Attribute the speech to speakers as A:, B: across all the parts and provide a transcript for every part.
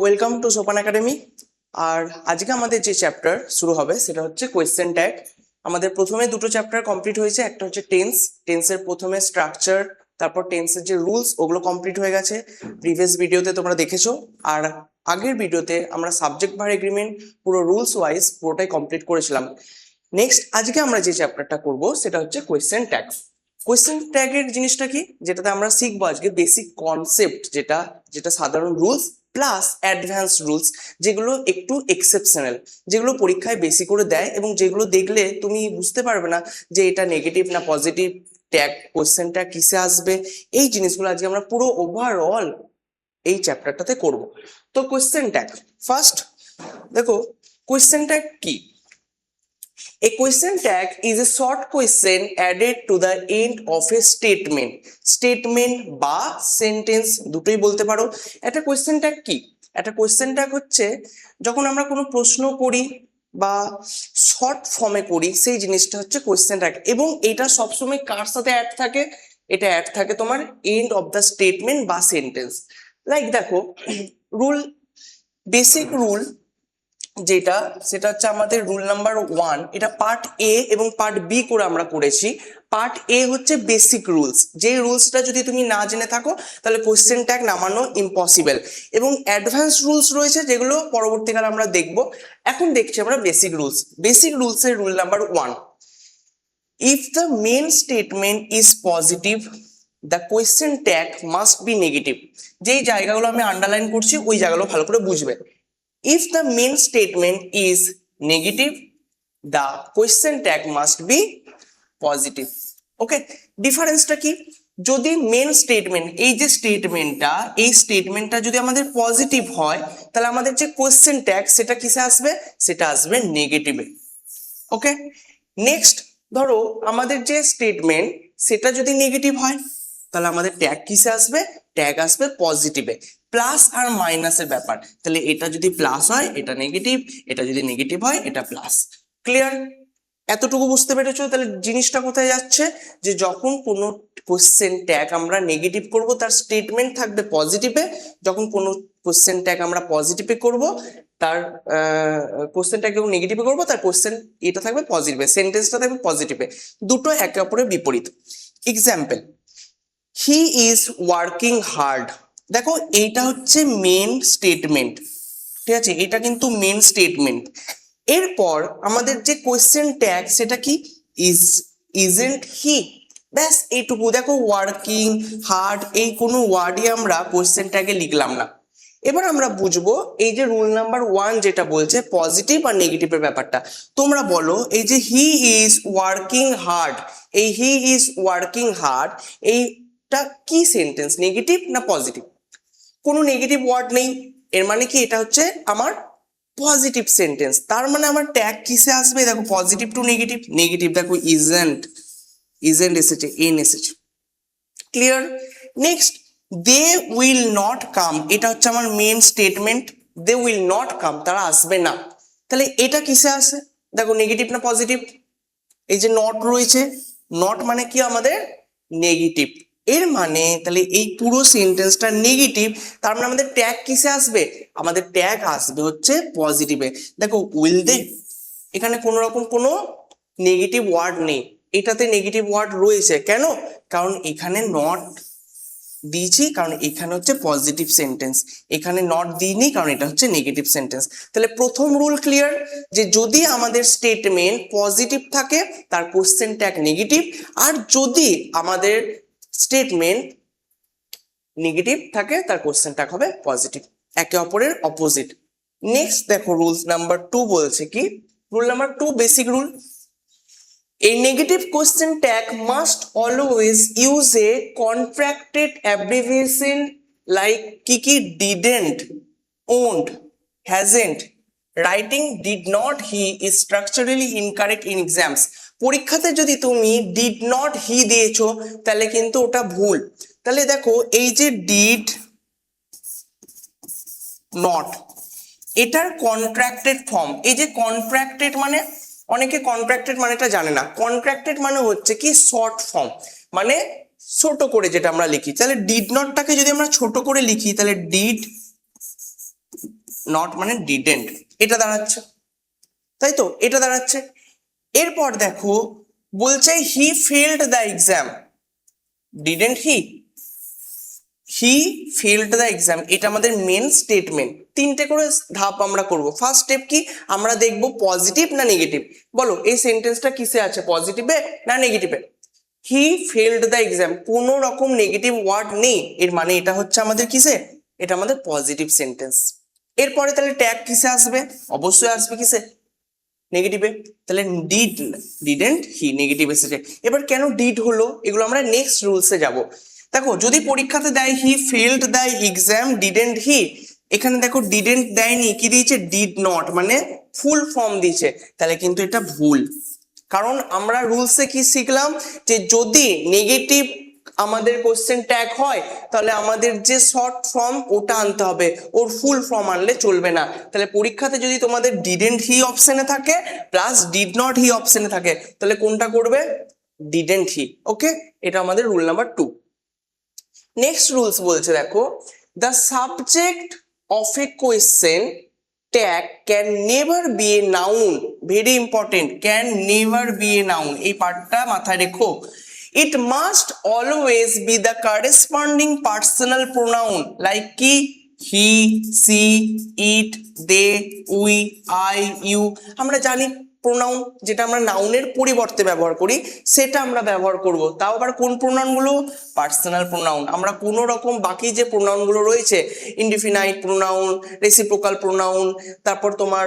A: Welcome to সোপান academy. আর আজকে আমাদের যে চ্যাপ্টার শুরু হবে সেটা হচ্ছে কোয়েশ্চেন ট্যাগ। আমাদের প্রথমে দুটো চ্যাপ্টার কমপ্লিট হয়েছে, একটা হচ্ছে টেন্সের প্রথমে স্ট্রাকচার, তারপর টেন্সের যে রুলস ওগুলো কমপ্লিট হয়ে গেছে, প্রিভিয়াস ভিডিওতে তোমরা দেখেছো। আর আগের ভিডিওতে আমরা সাবজেক্ট ভার এগ্রিমেন্ট পুরো রুলস ওয়াইজ পুরোটাই কমপ্লিট করেছিলাম। নেক্সট আজকে আমরা যে চ্যাপ্টারটা করব সেটা হচ্ছে কোয়েশ্চেন ট্যাগ। কোয়েশ্চেন ট্যাগের জিনিসটা কি, যেটাতে আমরা শিখবো আজকে বেসিক কনসেপ্ট, যেটা যেটা সাধারণ রুলস প্লাস অ্যাডভান্স রুলস, যেগুলো একটু এক্সেপশনাল, যেগুলো পরীক্ষায় বেশি করে দেয় এবং যেগুলো দেখলে তুমি বুঝতে পারবে না যে এটা নেগেটিভ না পজিটিভ ট্যাগ, কোয়েশ্চেনটা কিসে আসবে। এই জিনিসগুলো আজকে আমরা পুরো ওভারঅল এই চ্যাপ্টারটাতে করব। তো কোয়েশ্চেন ট্যাগ ফার্স্ট দেখো, কোয়েশ্চেন ট্যাগ কি? A question tag is a short question added to the end of a statement. Statement বা sentence দুটোই বলতে পারো। একটা কোয়েশ্চেন ট্যাগ কি? একটা কোয়েশ্চেন ট্যাগ হচ্ছে যখন আমরা কোনো প্রশ্ন করি বা শর্ট ফর্মে করি, সেই জিনিসটা হচ্ছে কোয়েশ্চেন ট্যাগ। এবং এটা সবসময় কার সাথে অ্যাড থাকে? এটা অ্যাড থাকে তোমার এন্ড অফ দ্য স্টেটমেন্ট বা সেন্টেন্স। লাইক দেখো, রুল, বেসিক রুল যেটা, সেটা হচ্ছে আমাদের রুল নাম্বার 1। এটা পার্ট এ এবং পার্ট বি করে আমরা করেছি। পার্ট এ হচ্ছে বেসিক রুলস, যে রুলসটা যদি তুমি না জেনে থাকো তাহলে কোয়েশ্চেন ট্যাগ নামানো ইম্পসিবল। এবং অ্যাডভান্স রুলস রয়েছে যেগুলো পরবর্তীকালে আমরা দেখব। এখন দেখছি আমরা বেসিক রুলস। বেসিক রুলসের rule number 1, if the main statement is positive the question tag must be negative. যেই জায়গাগুলো আমি আন্ডারলাইন করছি ওই জায়গাগুলো ভালো করে বুঝবে। If the main statement is negative, the question tag must be positive. Okay, ডিফারেন্সটা কি? যদি মেন স্টেটমেন্ট, এই যে স্টেটমেন্টটা, এই স্টেটমেন্টটা যদি আমাদের পজিটিভ হয় তাহলে আমাদের যে কোয়েশ্চেন ট্যাগ সেটা কিসে আসবে? সেটা আসবে নেগেটিভে। ওকে, নেক্সট ধরো আমাদের যে স্টেটমেন্ট সেটা যদি নেগেটিভ হয় তাহলে আমাদের ট্যাগ কিসে আসবে? ট্যাগ আসবে পজিটিভে। প্লাস আর মাইনাসের ব্যাপার, তাহলে এটা যদি প্লাস হয় এটা নেগেটিভ, এটা যদি নেগেটিভ হয় এটা প্লাস। ক্লিয়ার? এতটুকু বুঝতে পেরেছো? তাহলে জিনিসটা কোথায় যাচ্ছে, যে যখন কোনো কোশ্চেন ট্যাগ আমরা নেগেটিভ করব তার স্টেটমেন্ট থাকবে পজিটিভে, যখন কোনো কোশ্চেন ট্যাগ আমরা পজিটিভে করব তার কোশ্চেন ট্যাগ এবং নেগেটিভে করব তার কোশ্চেন এটা থাকবে পজিটিভে, সেন্টেন্সটা থাকবে পজিটিভে। দুটো একে অপরের বিপরীত। Example, he is working hard. দেখো এইটা হচ্ছে মেন স্টেটমেন্ট, ঠিক আছে? এটা কিন্তু মেন স্টেটমেন্ট। এরপর আমাদের যে কোয়েশ্চেন ট্যাগ সেটা কি? ইজন্ট হি। ব্যাস এইটুকু। দেখো ওয়ার্কিং, হার্ড, এই কোনো ওয়ার্ডই আমরা কোয়েশ্চেন ট্যাগে লিখলাম না। এবার আমরা বুঝবো এই যে রুল নাম্বার 1 যেটা বলছে পজিটিভ আর নেগেটিভের ব্যাপারটা। তোমরা বলো, এই যে হি ইজ ওয়ার্কিং হার্ড, এই হি ইজ ওয়ার্কিং হার্ড এইটা কি সেন্টেন্স, নেগেটিভ না পজিটিভ? কোনো নেগেটিভ ওয়ার্ড নেই, এর মানে কি এটা হচ্ছে আমার পজিটিভ সেন্টেন্স। তার মানে আমার ট্যাগ কিসে আসবে? দেখো পজিটিভ টু নেগেটিভ, নেগেটিভ দেখো ইজেন্ট, ইজেন্ট এসেছে, এন এসেছে। Clear? Next, they will not come, এটা হচ্ছে আমার main statement. They will not come, তারা আসবে না। তাহলে এটা কিসে আসে? দেখো নেগেটিভ না পজিটিভ? এই যে নট রয়েছে, নট মানে কি আমাদের নেগেটিভ। এর মানে তাহলে এই পুরো সেন্টেন্সটা নেগেটিভ, তার মানে আমাদের ট্যাগ কিসে আসবে? আমাদের ট্যাগ আসবে হচ্ছে পজিটিভে। দেখো উইল দে, এখানে কোনো রকম কোনো নেগেটিভ ওয়ার্ড নেই, এটাতে নেগেটিভ ওয়ার্ড রয়েছে। কেন? কারণ এখানে নট দিয়েছি, কারণ এখানে হচ্ছে পজিটিভ সেন্টেন্স। এখানে নট দিইনি কারণ এটা হচ্ছে নেগেটিভ সেন্টেন্স। তাহলে প্রথম রুল ক্লিয়ার, যে যদি আমাদের স্টেটমেন্ট পজিটিভ থাকে তার কোশ্চেন ট্যাগ নেগেটিভ, আর যদি আমাদের স্টেটমেন্ট নেগেটিভ থাকে তার কোশ্চেন ট্যাগ হবে পজিটিভ। একে অপরের অপোজিট। নেক্সট দেখো রুলস নাম্বার 2 বলছে কি? Rule number 2 basic rule, a negative question tag must always use a contracted abbreviation like kiki, didn't, won't, hasn't. Writing did not, he is structurally incorrect in exams. পরীক্ষাতে যদি তুমি did not he দিয়েছো তাহলে কিন্তু ওটা ভুল। তাহলে দেখো এই যে did not, এটার কন্ট্রাক্টেড ফর্ম, এই যে কন্ট্রাক্টেড মানে, অনেকে কন্ট্রাক্টেড মানেটা জানে না। কন্ট্রাক্টেড মানে হচ্ছে কি শর্ট ফর্ম, মানে ছোট করে যেটা আমরা লিখি। তাহলে ডিড নটটাকে যদি আমরা ছোট করে লিখি তাহলে ডিড নট মানে ডিডেন্ট, এটা দাঁড়াচ্ছে, তাই তো, এটা দাঁড়াচ্ছে। এরপর দেখো বলছে he failed the exam, didn't he failed the exam, এটা আমাদের মেন স্টেটমেন্ট। তিনটে করে ধাপ আমরা করব। ফার্স্ট স্টেপ কি, আমরা দেখব পজিটিভ না নেগেটিভ। বলো এই সেন্টেন্সটা কিসে আছে, পজিটিভে না নেগেটিভে? হি ফেলড দ্য এক্সাম, কোনো রকম নেগেটিভ ওয়ার্ড নেই, এর মানে এটা হচ্ছে আমাদের কিসে, এটা আমাদের পজিটিভ সেন্টেন্স। এরপরে তাহলে ট্যাগ কিসে আসবে, অবশ্যই আসবে কিসে, নেগেটিভে। তাহলে ডিডেন্ট হি, নেগেটিভ এসেছে। এবার কেন ডিড হলো, এগুলো আমরা নেক্সট রুলসে যাব। দেখো যদি পরীক্ষাতে দেয় he failed the exam didn't he, এখানে দেখো ডিডেন্ট দেয়নি, কি দিয়েছে, ডিড নট, মানে ফুল ফর্ম দিয়েছে, তাহলে কিন্তু এটা ভুল। কারণ আমরা রুলসে কি শিখলাম, যে যদি নেগেটিভ আমাদের কোশ্চেন ট্যাগ হয় তাহলে আমাদের যে শর্ট ফর্ম ওটা আনতে হবে, ওর ফুল ফর্ম আনলে চলবে না। তাহলে পরীক্ষাতে যদি তোমাদের ডিডেন্ট হি অপশনে থাকে প্লাস ডিড নট হি অপশনে থাকে, তাহলে কোনটা করবে, ডিডেন্ট হি। ওকে, এটা আমাদের রুল নাম্বার 2। নেক্সট রুলস বলছে দেখো, the subject of a question tag can never be a noun, very important, can never be a noun, এই পার্টটা মাথায় রেখো। It must always be the corresponding personal pronoun like কি, he, she, it, they, we, I, you। আমরা জানি pronoun যেটা আমরা নাউনের পরিবর্তে ব্যবহার করি সেটা আমরা ব্যবহার করব। তাও আবার কোন প্রোনাউন গুলো, পার্সোনাল প্রোনাউন। আমরা কোনো রকম বাকি যে প্রোনাউন গুলো রয়েছে, ইনডিফিনাইট প্রোনাউন, রেসিপ্রোকাল প্রোনাউন, তারপর তোমার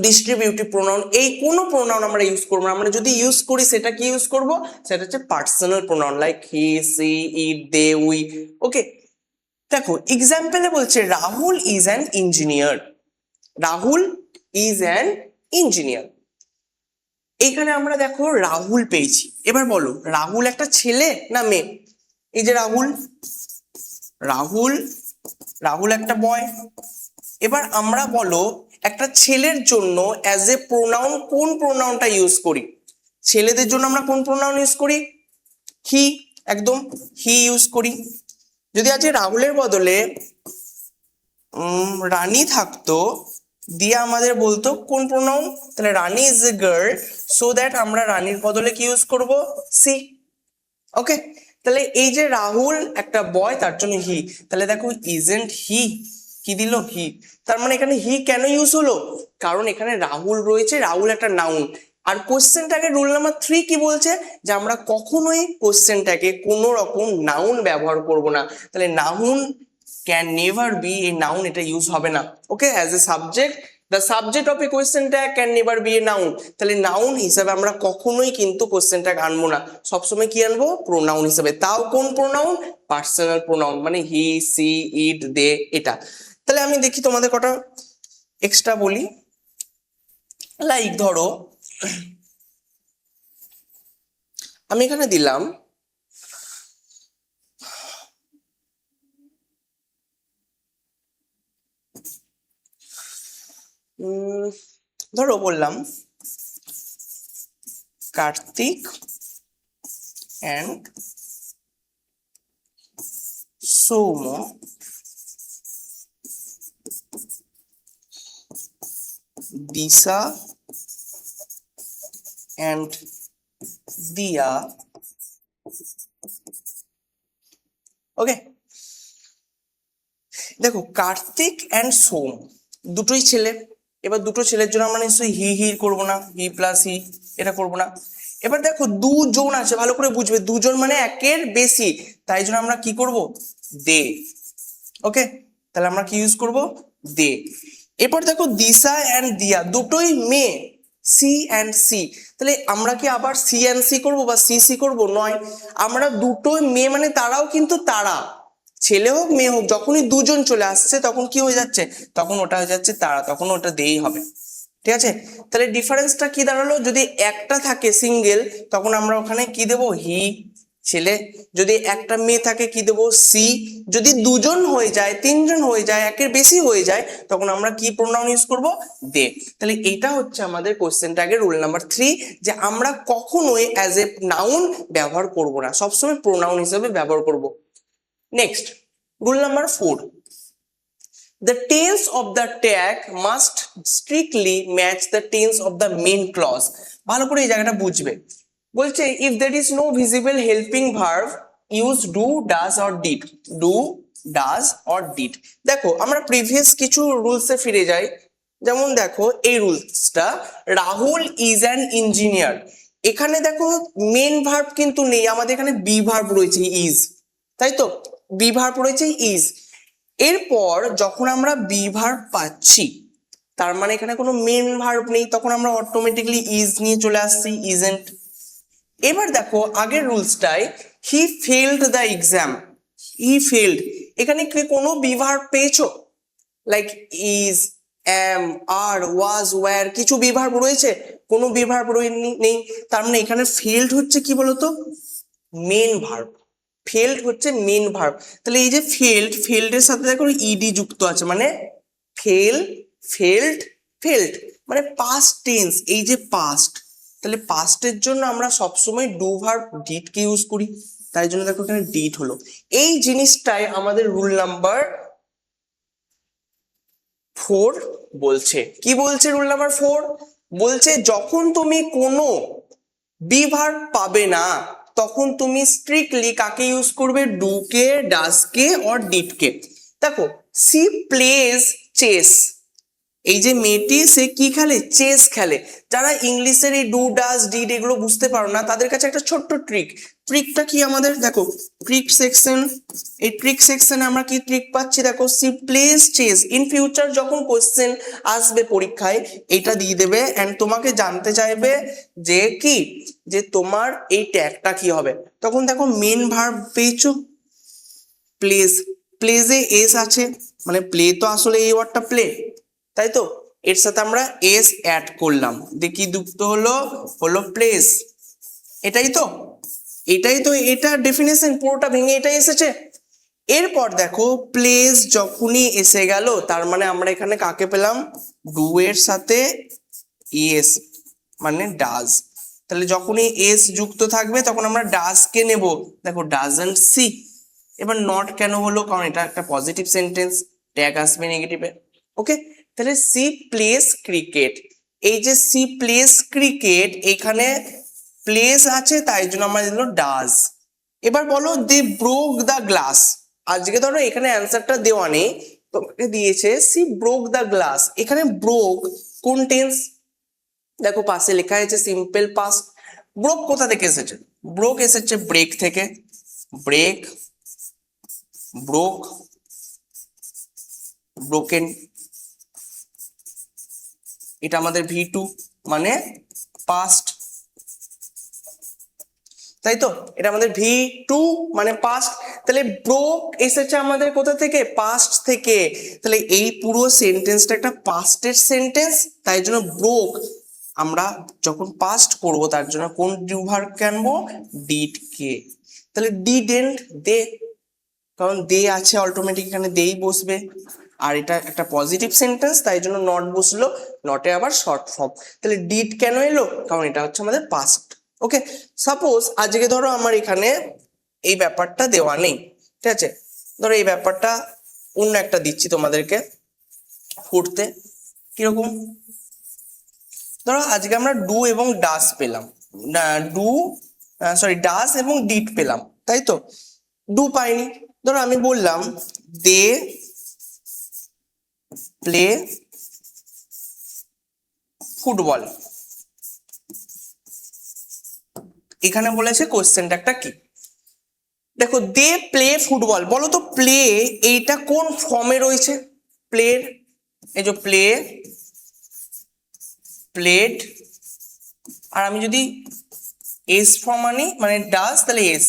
A: ডিস্ট্রিবিউটিভ প্রোনাউন, এই কোনো প্রোনাউন আমরা ইউজ করবো না। আমরা যদি ইউজ করি সেটা কি ইউজ করব, সেটা হচ্ছে personal pronoun like he, she, it, they, we. Okay, দেখো এক্সাম্পলে বলছে Rahul is an engineer, Rahul is an engineer. এইখানে আমরা দেখো রাহুল পেয়েছি। এবার বলো রাহুল একটা ছেলে না মেয়ে? এই যে রাহুল, রাহুল, রাহুল একটা বয়। এবার আমরা বলো একটা ছেলের জন্য অ্যাজ এ প্রোনাউন কোন প্রোনাউনটা ইউজ করি? ছেলেদের জন্য আমরা কোন প্রোনাউন ইউজ করি? হি, একদম হি ইউজ করি। যদি আজকে রাহুলের বদলে রানী থাকতো, দিয়ে আমাদের বলতো কোন প্রোনাউন, তাহলে Rani is a girl, so that আমরা রানীর বদলে কি ইউজ করব, সি। ওকে, তাহলে এই যে রাহুল একটা বয় তার জন্য হি, তাহলে দেখো ইজেন্ট হি, কি দিল, হি। তার মানে এখানে হি কেন ইউজ হলো, কারণ এখানে রাহুল রয়েছে, রাহুল একটা নাউন। আর কোশ্চেনটাকে রুল নাম্বার 3 কি বলছে, যে আমরা কখনোই কোশ্চেনটাকে কোনো রকম নাউন ব্যবহার করব না। তাহলে noun can never be a noun, এটা ইউজ হবে না। Okay, as a subject the subject of a question tag can never be a noun, তাহলে নাউন হিসাবে আমরা কখনোই কিন্তু কোয়েশ্চেন ট্যাগ আনবো না, সবসময় কি আনবো, প্রোনাউন হিসাবে। তাও কোন প্রোনাউন, পার্সোনাল প্রোনাউন, মানে হি, সি, ইট, দে, এটা। তাহলে আমি দেখি তোমাদের কটা এক্সট্রা বলি। লাইক ধরো আমি এখানে দিলাম ধরো বললাম Kartik and Somo Disha and Dia, ওকে। দেখো কার্তিক অ্যান্ড সোম দুটোই ছেলে। এবার দুটো ছেলের জন্য আমরা নিশ্চয়ই হি হি করবো না, হি প্লাস হি, এটা করবো না। এবার দেখো দুজন আছে, ভালো করে বুঝবে, দুজন মানে একের বেশি, তাই জন্য আমরা কি করব, দে। ওকে, তাহলে আমরা কি ইউজ করব, দে। এরপর দেখো দিশা অ্যান্ড দিয়া, দুটোই মেয়ে, সি অ্যান্ড সি, তাহলে আমরা কি আবার সি অ্যান্ড সি করবো বা সি সি করবো, নয়। আমরা দুটোই মেয়ে মানে তারাও কিন্তু তারা, ছেলে হোক মেয়ে হোক, যখনই দুজন চলে আসছে তখন কি হয়ে যাচ্ছে, তখন ওটা হয়ে যাচ্ছে তারা, তখন ওটা দেই হবে। ঠিক আছে, তাহলে ডিফারেন্সটা কি দাঁড়ালো, যদি একটা থাকে সিঙ্গেল তখন আমরা ওখানে কি দেবো, হি, ছেলে। যদি একটা মেয়ে থাকে কি দেবো, সি। যদি দুজন হয়ে যায়, তিনজন হয়ে যায়, একের বেশি হয়ে যায়, তখন আমরা কি প্রোনাউন ইউজ করব, দে। তাহলে এটা হচ্ছে আমাদের কোশ্চেন ট্যাগের রুল নাম্বার 3, যে আমরা কখনোই অ্যাজ এ নাউন ব্যবহার করব না, সবসময় প্রোনাউন হিসেবে ব্যবহার করব। Next rule number 4, the tense of the tag must strictly match the tense of the main clause. ভালো করে এই জায়গাটা বুঝবে। বলছে if there is no visible helping verb use do, does or did. do, does or did. দেখো আমরা previous কিছু রুলসে ফিরে যাই। যেমন দেখো এই রুলসটা, রাহুল ইজ অ্যান ইঞ্জিনিয়ার। এখানে দেখো মেন ভার্ব কিন্তু নেই, আমাদের এখানে বি ভার্ব রয়েছে ইজ, তাই তো? বি ভার্ব রয়েছে ইজ। এরপর যখন আমরা বি ভার্ব পাচ্ছি, তার মানে এখানে কোনো মেন ভার্ব নেই, তখন আমরা অটোমেটিকলি ইজ নিয়ে চলে আসছি, ইজেন্ট। এবার দেখো আগের রুলসটায় he failed the exam, he failed, এখানে কি কোনো বি ভার্ব পেয়েছো? Like is, am, are, was, were, কিছু বি ভার্ব রয়েছে? কোনো বি ভার্ব নেই। তার মানে এখানে ফেলড হচ্ছে কি বলতো? Main verb. ফেলড হচ্ছে মেন ভার্ব। তাহলে এই যে ফেলড, ফেলডের সাথে দেখো ইডি যুক্ত আছে, মানে ফেল, ফেলড, ফেলড, মানে পাস্ট টেন্স, এই যে পাস্ট। তাহলে পাস্টের জন্য আমরা সবসময় do verb did K use করি, তাই জন্য দেখো এখানে ডিড হলো। এই জিনিসটাই আমাদের রুল নাম্বার 4 বলছে। কি বলছে রুল নাম্বার 4? বলছে যখন তুমি কোনো বি ভার্ব পাবে না, তখন তুমি স্ট্রিক্টলি কাকে ইউজ করবে? ডু কে, ডাজ কে অর ডিড কে। দেখো সি প্লেজ চেস, এই যে মেয়েটি সে কি খেলে? চেস খেলে। যারা ইংলিশের এই ডু, ডাজ, ডিড এগুলো বুঝতে পারো না, তাদের কাছে একটা ছোট্ট ট্রিক। ট্রিকটা কি আমাদের দেখো ট্রিক সেকশন, এই ট্রিক সেকশনে আমরা কি ট্রিক পাচ্ছি দেখো, C plays chess. In future যখন কোশ্চেন আসবে পরীক্ষায়, এটা দিয়ে দেবে এন্ড তোমাকে জানতে চাইবে যে কি, যে তোমার এই ট্যাগটা কি হবে। তখন দেখো মেন ভার্ব পেয়েছো প্লেজ, প্লেজে এস আছে, মানে প্লে তো আসলে এই ওয়ার্ডটা প্লে, তাই তো? এর সাথে আমরা এস অ্যাড করলাম, দেখি যুক্ত হলো, হলো প্লেস। এটাই তো, এটাই তো, এটা ডেফিনেশন পুরোটা ভেঙে এটাই এসেছে। এরপর দেখো প্লেস যখনই এসে গেল, তার মানে আমরা এখানে কাকে পেলাম? ডু এর সাথে এস, মানে ডাজ। তাহলে যখনই এস যুক্ত থাকবে তখন আমরা ডাজ কে নেব। দেখো ডাজন্ট সি। এবার নট কেন হলো? কারণ এটা একটা পজিটিভ সেন্টেন্স, ট্যাগ আসবে নেগেটিভে। ওকে, তাহলে সি প্লেস ক্রিকেট, এই যে সি প্লেস ক্রিকেট, এখানে প্লেস আছে তাই জন্য আমরা দিল ডাজ। এবার বলো দে ব্রোক দ্য গ্লাস। আজকে ধরো এখানে অ্যান্সারটা দেওয়া নেই, তোমাকে দিয়েছে সি ব্রোক দ্য গ্লাস। এখানে ব্রোক কোন টেন্স? দেখো পাশে লেখা আছে সিম্পল পাস্ট। ব্রোক কোথা থেকে এসেছে? ব্রোক এসেছে ব্রেক থেকে, ব্রেক, ব্রোক, ব্রোকেন। এটা আমাদের V2 মানে পাস্ট, তাই তো? এটা আমাদের V2 মানে পাস্ট। তাহলে ব্রোক এসেছে আমাদের কোথা থেকে? পাস্ট থেকে। তাহলে এই পুরো সেন্টেন্সটা একটা পাস্টের সেন্টেন্স, তাই জন্য ব্রোক আমরা যখন পাস্ট করব তার জন্য কোন ডু ভার্ব কে আনবো? ডিড কে। তাহলে ডিডেন্ট দে, কারণ দে আছে অটোমেটিক এখানে দেই বসবে, আর এটা একটা পজিটিভ সেন্টেন্স তাই জন্য নট বসলো, নটে আবার শর্ট ফর্ম। তাহলে ডিড কেন এলো? কারণ এটা হচ্ছে আমাদের পাস্ট। ওকে, সাপোজ আজকে ধরো আমার এখানে এই ব্যাপারটা দেওয়া নেই, ঠিক আছে? ধরো এই ব্যাপারটা অন্য একটা দিচ্ছি তোমাদেরকে পড়তে। কিরকম? ধরো আজকে আমরা ডু এবং ডাস পেলাম, ডু সরি ডাস এবং ডিড পেলাম, তাই তো? ডু পাইনি। ধরো আমি বললাম দে প্লে ফুটবল, এখানে বলেছে কোশ্চেনটা একটা কি? দেখো দে প্লে ফুটবল, বলো তো প্লে এইটা কোন ফর্মে রয়েছে? প্লের এই যে প্লে, প্লেড, আর আমি যদি এস ফর্ম আনি মানে ডাস, তাহলে এস।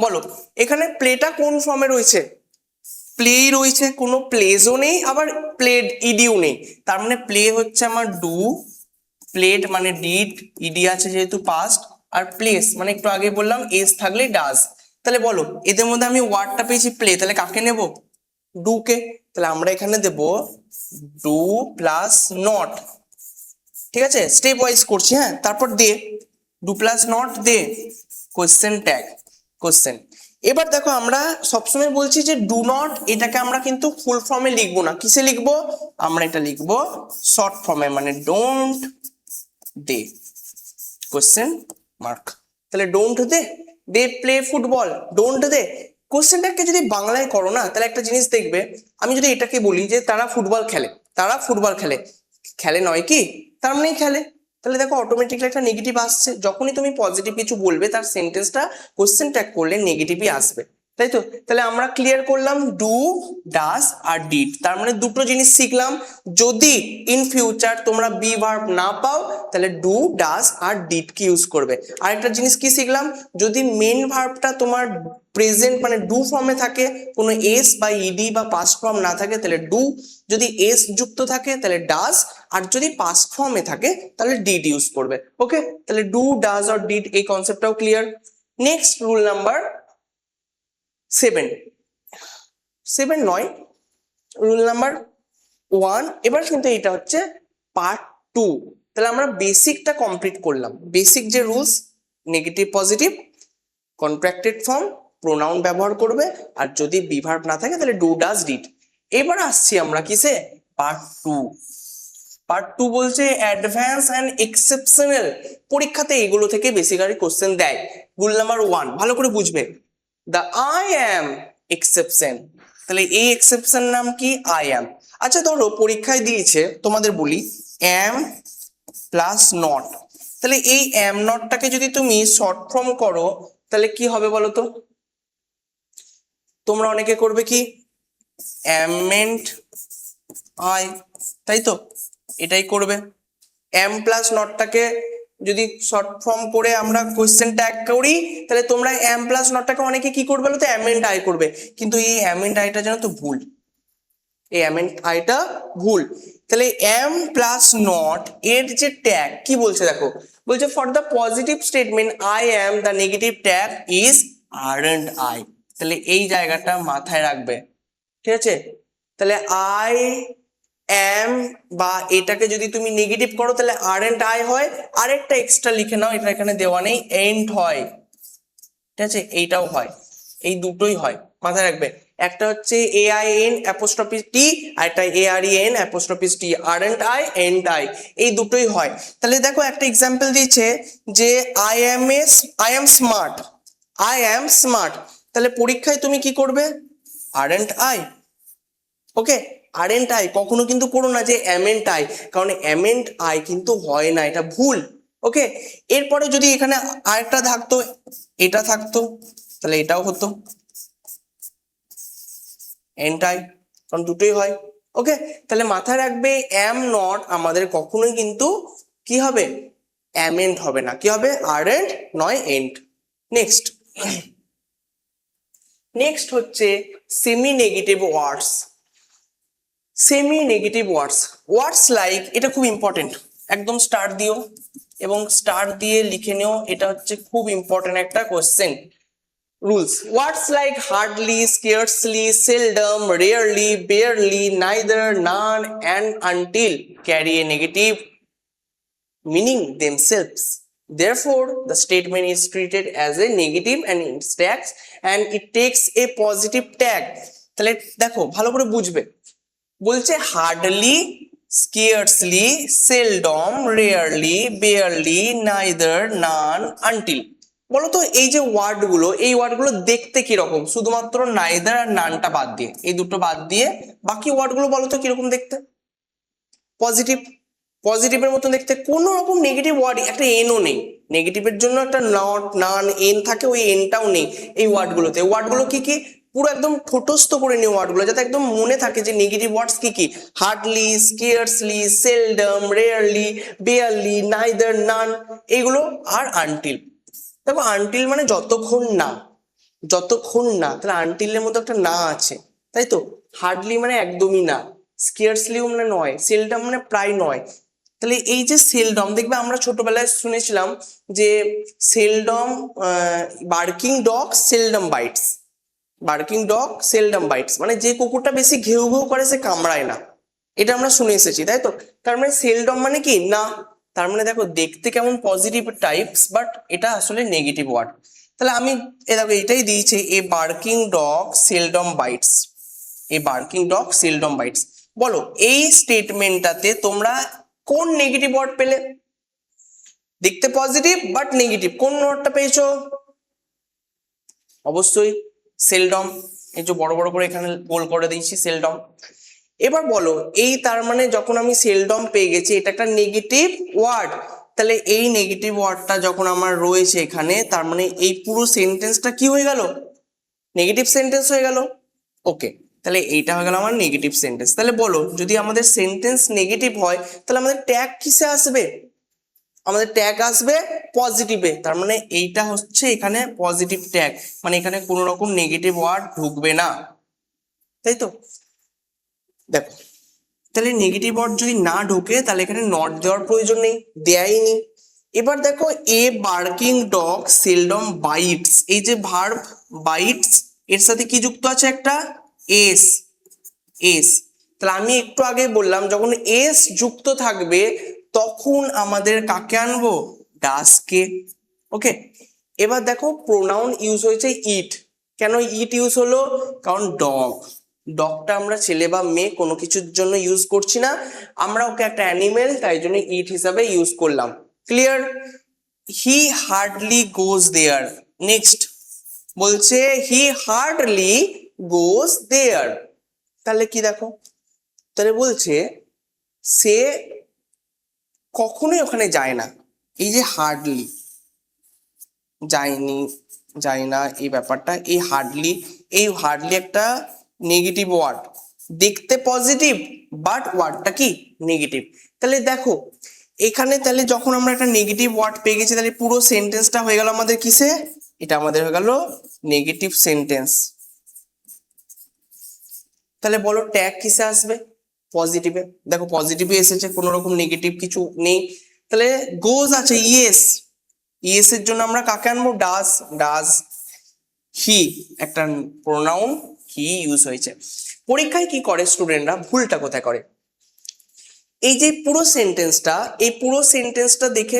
A: বলো এখানে প্লেটা কোন ফর্মে রয়েছে? প্লেই রয়েছে, কোনো প্লেজও নেই, আবার প্লেড ইডিও নেই। তার মানে প্লে হচ্ছে আমার ডু, প্লেড মানে ডিড, ইডি আছে যেহেতু পাস্ট, আর প্লেস মানে একটু আগে বললাম এস থাকলে ডাজ। তাহলে বলো এদের মধ্যে আমি ওয়ার্ডটা পেয়েছি প্লে, তাহলে কাকে নেব? ডু কে। তাহলে আমরা এখানে দেব ডু প্লাস নট, ঠিক আছে? স্টেপ ওয়াইজ করছি, হ্যাঁ। তারপর they, do plus not they, question tag, question. এবার দেখো আমরা সবসময় বলছি যে ডু নট, এটাকে আমরা কিন্তু ফুল ফর্মে লিখবো না, কিসে লিখবো, আমরা এটা লিখবো শর্ট ফর্মে, মানে ডোন্ট দে কোশ্চেন মার্ক। তাহলে don't they play football, don't they. কোশ্চেনটাকে যদি বাংলায় করো না, তাহলে একটা জিনিস দেখবে, আমি যদি এটাকে বলি যে তারা ফুটবল খেলে, তারা ফুটবল খেলে, খেলে নয় কি, তার মানেই খেলে, তাহলে দেখো অটোমেটিকলি একটা নেগেটিভ আসছে। যখনই তুমি পজিটিভ কিছু বলবে তার সেন্টেন্সটা কোশ্চেন ট্যাগ করলে নেগেটিভই আসবে, তাই তো? তাহলে আমরা ক্লিয়ার করলাম ডু, ডাজ আর ডিড, তার মানে দুটো জিনিস শিখলাম। যদি ইন ফিউচার তোমরা বি ভার্ব না পাও, তাহলে ডু, ডাজ আর ডিড কি ইউজ করবে। আরেকটা জিনিস কি শিখলাম, যদি মেন ভার্বটা তোমার প্রেজেন্ট মানে ডু ফর্মে থাকে, কোনো এস বা ইডি বা পাস্ট ফর্ম না থাকে তাহলে ডু, যদি এস যুক্ত থাকে তাহলে ডাজ, আর যদি পাস্ট ফর্মে থাকে তাহলে ডিড ইউজ করবে। ওকে, তাহলে ডু, ডাজ আর ডিড এই কনসেপ্টটাও ক্লিয়ার। নেক্সট রুল নাম্বার 7, 7 নয়, রুল নাম্বার 1। এবার কিন্তু এটা হচ্ছে পার্ট 2। তাহলে আমরা বেসিকটা কমপ্লিট করলাম, বেসিক যে rules, negative positive, contracted form, pronoun ব্যবহার করবে, আর যদি বিভার্ব না থাকে তাহলে ডু, ডাজ, ডিড। এবার আসছি আমরা কিসে, পার্ট 2। পার্ট 2 বলছে অ্যাডভান্স অ্যান্ড এক্সেপশনাল, পরীক্ষাতে এগুলো থেকে বেসিক্যালি কোশ্চেন দেয়। রুল নাম্বার 1 ভালো করে বুঝবে, দ্য আই অ্যাম এক্সেপশন, তাহলে এই এক্সেপশন নাম কি, আই অ্যাম। আচ্ছা ধরো পরীক্ষায় দিয়েছে, তোমাদের বলি অ্যাম প্লাস নট, তাহলে এই অ্যাম নটটাকে যদি তুমি শর্ট ফর্ম করো তাহলে কি হবে বলো তো? তোমরা অনেকে করবে কি, অ্যামেন্ট আই, তাই তো, এটাই করবে। এম প্লাস নটটাকে যদি শর্ট ফর্ম করে আমরা কোশ্চেন ট্যাগ করি, তাহলে তোমরা এম প্লাস নটটাকে অনেকে কি করবে বলো তো, অ্যামেন্ট আই করবে, কিন্তু এই অ্যামেন্ট আইটা জানো তো ভুল, এই অ্যামেন্ট আইটা ভুল। তাহলে এম প্লাস নট এর যে ট্যাগ কি বলছে দেখো, বলছে for the positive statement I am the negative tag is aren't I, তাহলে এই জায়গাটা মাথায় রাখবে, ঠিক আছে? তাহলে আই এম বা এটাকে যদি তুমি নেগেটিভ করো তাহলে আরন্ট আই হয়, আরেকটা এক্সট্রা লিখে নাও, এটা এখানে দেওয়া নেই, এন্ড হয়, ঠিক আছে, এইটাও হয়, এই দুটোই হয়, মাথায় রাখবে। একটা হচ্ছে A I N apostrophe T, আর একটা A R E N apostrophe T, aren't I, and I, এই দুটোই হয়। তাহলে দেখো একটা এক্সাম্পল দিয়েছে যে I am smart, I am smart, তাহলে পরীক্ষায় তুমি কি করবে, aren't I. Okay, aren't I কখনো কিন্তু করো না যে অ্যামেন্ট আই, কারণ অ্যামেন্ট আই কিন্তু হয় না, এটা ভুল। ওকে, এরপরে যদি এখানে আরেকটা থাকতো, এটা থাকতো, তাহলে এটাও হতো এন্ট আই, কারণ দুটোই হয়। ওকে, তাহলে মাথায় রাখবে অ্যাম নট আমাদের কখনোই কিন্তু কি হবে, অ্যামেন্ট হবে না, কি হবে, আরন্ট নয় এন্ট। নেক্সট, নেক্সট হচ্ছে সেমি নেগেটিভ ওয়ার্ডস। সেমি নেগেটিভ ওয়ার্ডস লাইক, এটা খুব ইম্পর্টেন্ট, একদম স্টার্ট দিও এবং স্টার্ট দিয়ে লিখে নিও, এটা হচ্ছে খুব ইম্পর্টেন্ট একটা question. Rules, words like hardly, scarcely, seldom, rarely, barely, neither, none and until carry a negative meaning themselves. Therefore, the statement is treated as a negative and it takes a positive tag. তাহলে দেখো ভালো করে বুঝবে, বলছে hardly, scarcely, seldom, rarely, barely, neither, none, until. বলতো এই যে ওয়ার্ডগুলো, এই ওয়ার্ডগুলো দেখতে কিরকম, শুধুমাত্র নাইদার আর নানটা বাদ দিয়ে, এই দুটো বাদ দিয়ে বাকি ওয়ার্ডগুলো বলতো কিরকম দেখতে, পজিটিভ, পজিটিভের মতন দেখতে, কোনো রকম নেগেটিভ ওয়ার্ড, একটা এনও নেই, নেগেটিভের জন্য একটা নট, নান, এন থাকে, ওই এনটাও নেই এই ওয়ার্ডগুলোতে। ওয়ার্ডগুলো কি কি, পুরো একদম ঠোঁটস্থ করে নিও ওয়ার্ডগুলো, যাতে একদম মনে থাকে যে নেগেটিভ ওয়ার্ডস কি কি, hardly, scarcely, seldom, rarely, barely, neither, none, এইগুলো, আর আনটিল। দেখো আনটিল মানে যতক্ষণ না, যতক্ষণ না, তাহলে আনটিলের মধ্যে একটা না আছে, তাই তো। হার্ডলি মানে একদমই না, স্কেয়ার্সলিও মানে নয়, সেলডম মানে প্রায় নয়। তাহলে এই যে সেলডম, দেখবে আমরা ছোটবেলায় শুনেছিলাম যে seldom, barking dog seldom bites, barking dog seldom bites, মানে যে কুকুরটা বেশি ঘেউ ঘেউ করে সে কামড়ায় না, এটা আমরা শুনে এসেছি, তাই তো। তার মানে সেলডম মানে কি না, তার মানে দেখো দেখতে কেমন পজিটিভ টাইপস, বাট এটা আসলে নেগেটিভ ওয়ার্ড। তাহলে আমি দেখো এটাই দিয়েছে, a barking dog seldom bites, a barking dog seldom bites. বলো এই স্টেটমেন্টটাতে তোমরা কোন নেগেটিভ ওয়ার্ড পেলে? দেখতে পজিটিভ বাট নেগেটিভ, কোন ওয়ার্ডটা পেয়েছো? অবশ্যই সেলডম, এই যে বড় বড় করে এখানে গোল করে দিয়েছি সেলডম। এবার বলো এই তার মানে যখন আমি সেলডম পেয়ে গেছি, এটা একটা নেগেটিভ ওয়ার্ড, তাহলে এই নেগেটিভ ওয়ার্ডটা যখন আমার রয়েছে এখানে, তার মানে এই পুরো সেন্টেন্সটা কি হয়ে গেল? নেগেটিভ সেন্টেন্স হয়ে গেল। ওকে, তাহলে এইটা হয়ে গেল আমার নেগেটিভ সেন্টেন্স। তাহলে বলো যদি আমাদের সেন্টেন্স নেগেটিভ হয় তাহলে আমাদের ট্যাগ কিসে আসবে? আমাদের ট্যাগ আসবে পজিটিভে, তার মানে এইটা হচ্ছে এখানে পজিটিভ ট্যাগ, মানে এখানে কোনো রকম নেগেটিভ ওয়ার্ড ঢুকবে না, তাই তো? দেখো তাহলে নেগেটিভ ওয়ার্ড যদি না ঢোকে তাহলে এখানে নট দেওয়ার প্রয়োজন নেই, দেয়াই নি। এবার দেখো a barking dog seldom bites, এই যে ভার্ব বাইটস এর সাথে কি যুক্ত আছে? একটা এস, এস। তাহলে আমি একটু আগে বললাম যখন এস যুক্ত থাকবে তখন আমাদের কাকে আনবো? ডাসকে। ওকে, এবার দেখো প্রোনাউন ইউজ হয়েছে ইট। কেন ইট ইউজ হলো? কারণ ডগ, ডগটা আমরা ছেলে বা মেয়ে কোনো কিছুর জন্য ইউজ করছি না, আমরা ওকে একটা অ্যানিমেল, তাই জন্য ইট হিসাবে ইউজ করলাম। Clear? He hardly goes there. Next বলছে হি হার্ডলি গোজ দেয়ার, তাহলে কি দেখো, তাহলে বলছে সে কখনোই ওখানে যায় না। এই যে হার্ডলি, যায়নি, যায় না, এই ব্যাপারটা, এই হার্ডলি, এই হার্ডলি একটা নেগেটিভ ওয়ার্ড, দেখতে পজিটিভ বাট ওয়ার্ডটা কি? নেগেটিভ। তাহলে দেখো এখানে তাহলে যখন আমরা একটা নেগেটিভ ওয়ার্ড পেয়ে গেছি তাহলে পুরো সেন্টেন্সটা হয়ে গেল আমাদের কিসে? এটা আমাদের হয়ে গেল নেগেটিভ সেন্টেন্স। তাহলে বলো ট্যাগ কিসে আসবে? পজিটিভে। দেখো পজিটিভে এসেছে, কোনো রকম নেগেটিভ কিছু নেই। তাহলে গোজ আছে, ইয়েস, ইয়েস এর জন্য আমরা কাকে আনবো? Does, does. হি একটা প্রোনাউন হি ইউজ হয়েছে। পরীক্ষায় কি করে স্টুডেন্টরা, ভুলটা কোথায় করে? এই যে পুরো সেন্টেন্সটা, এই পুরো সেন্টেন্সটা দেখে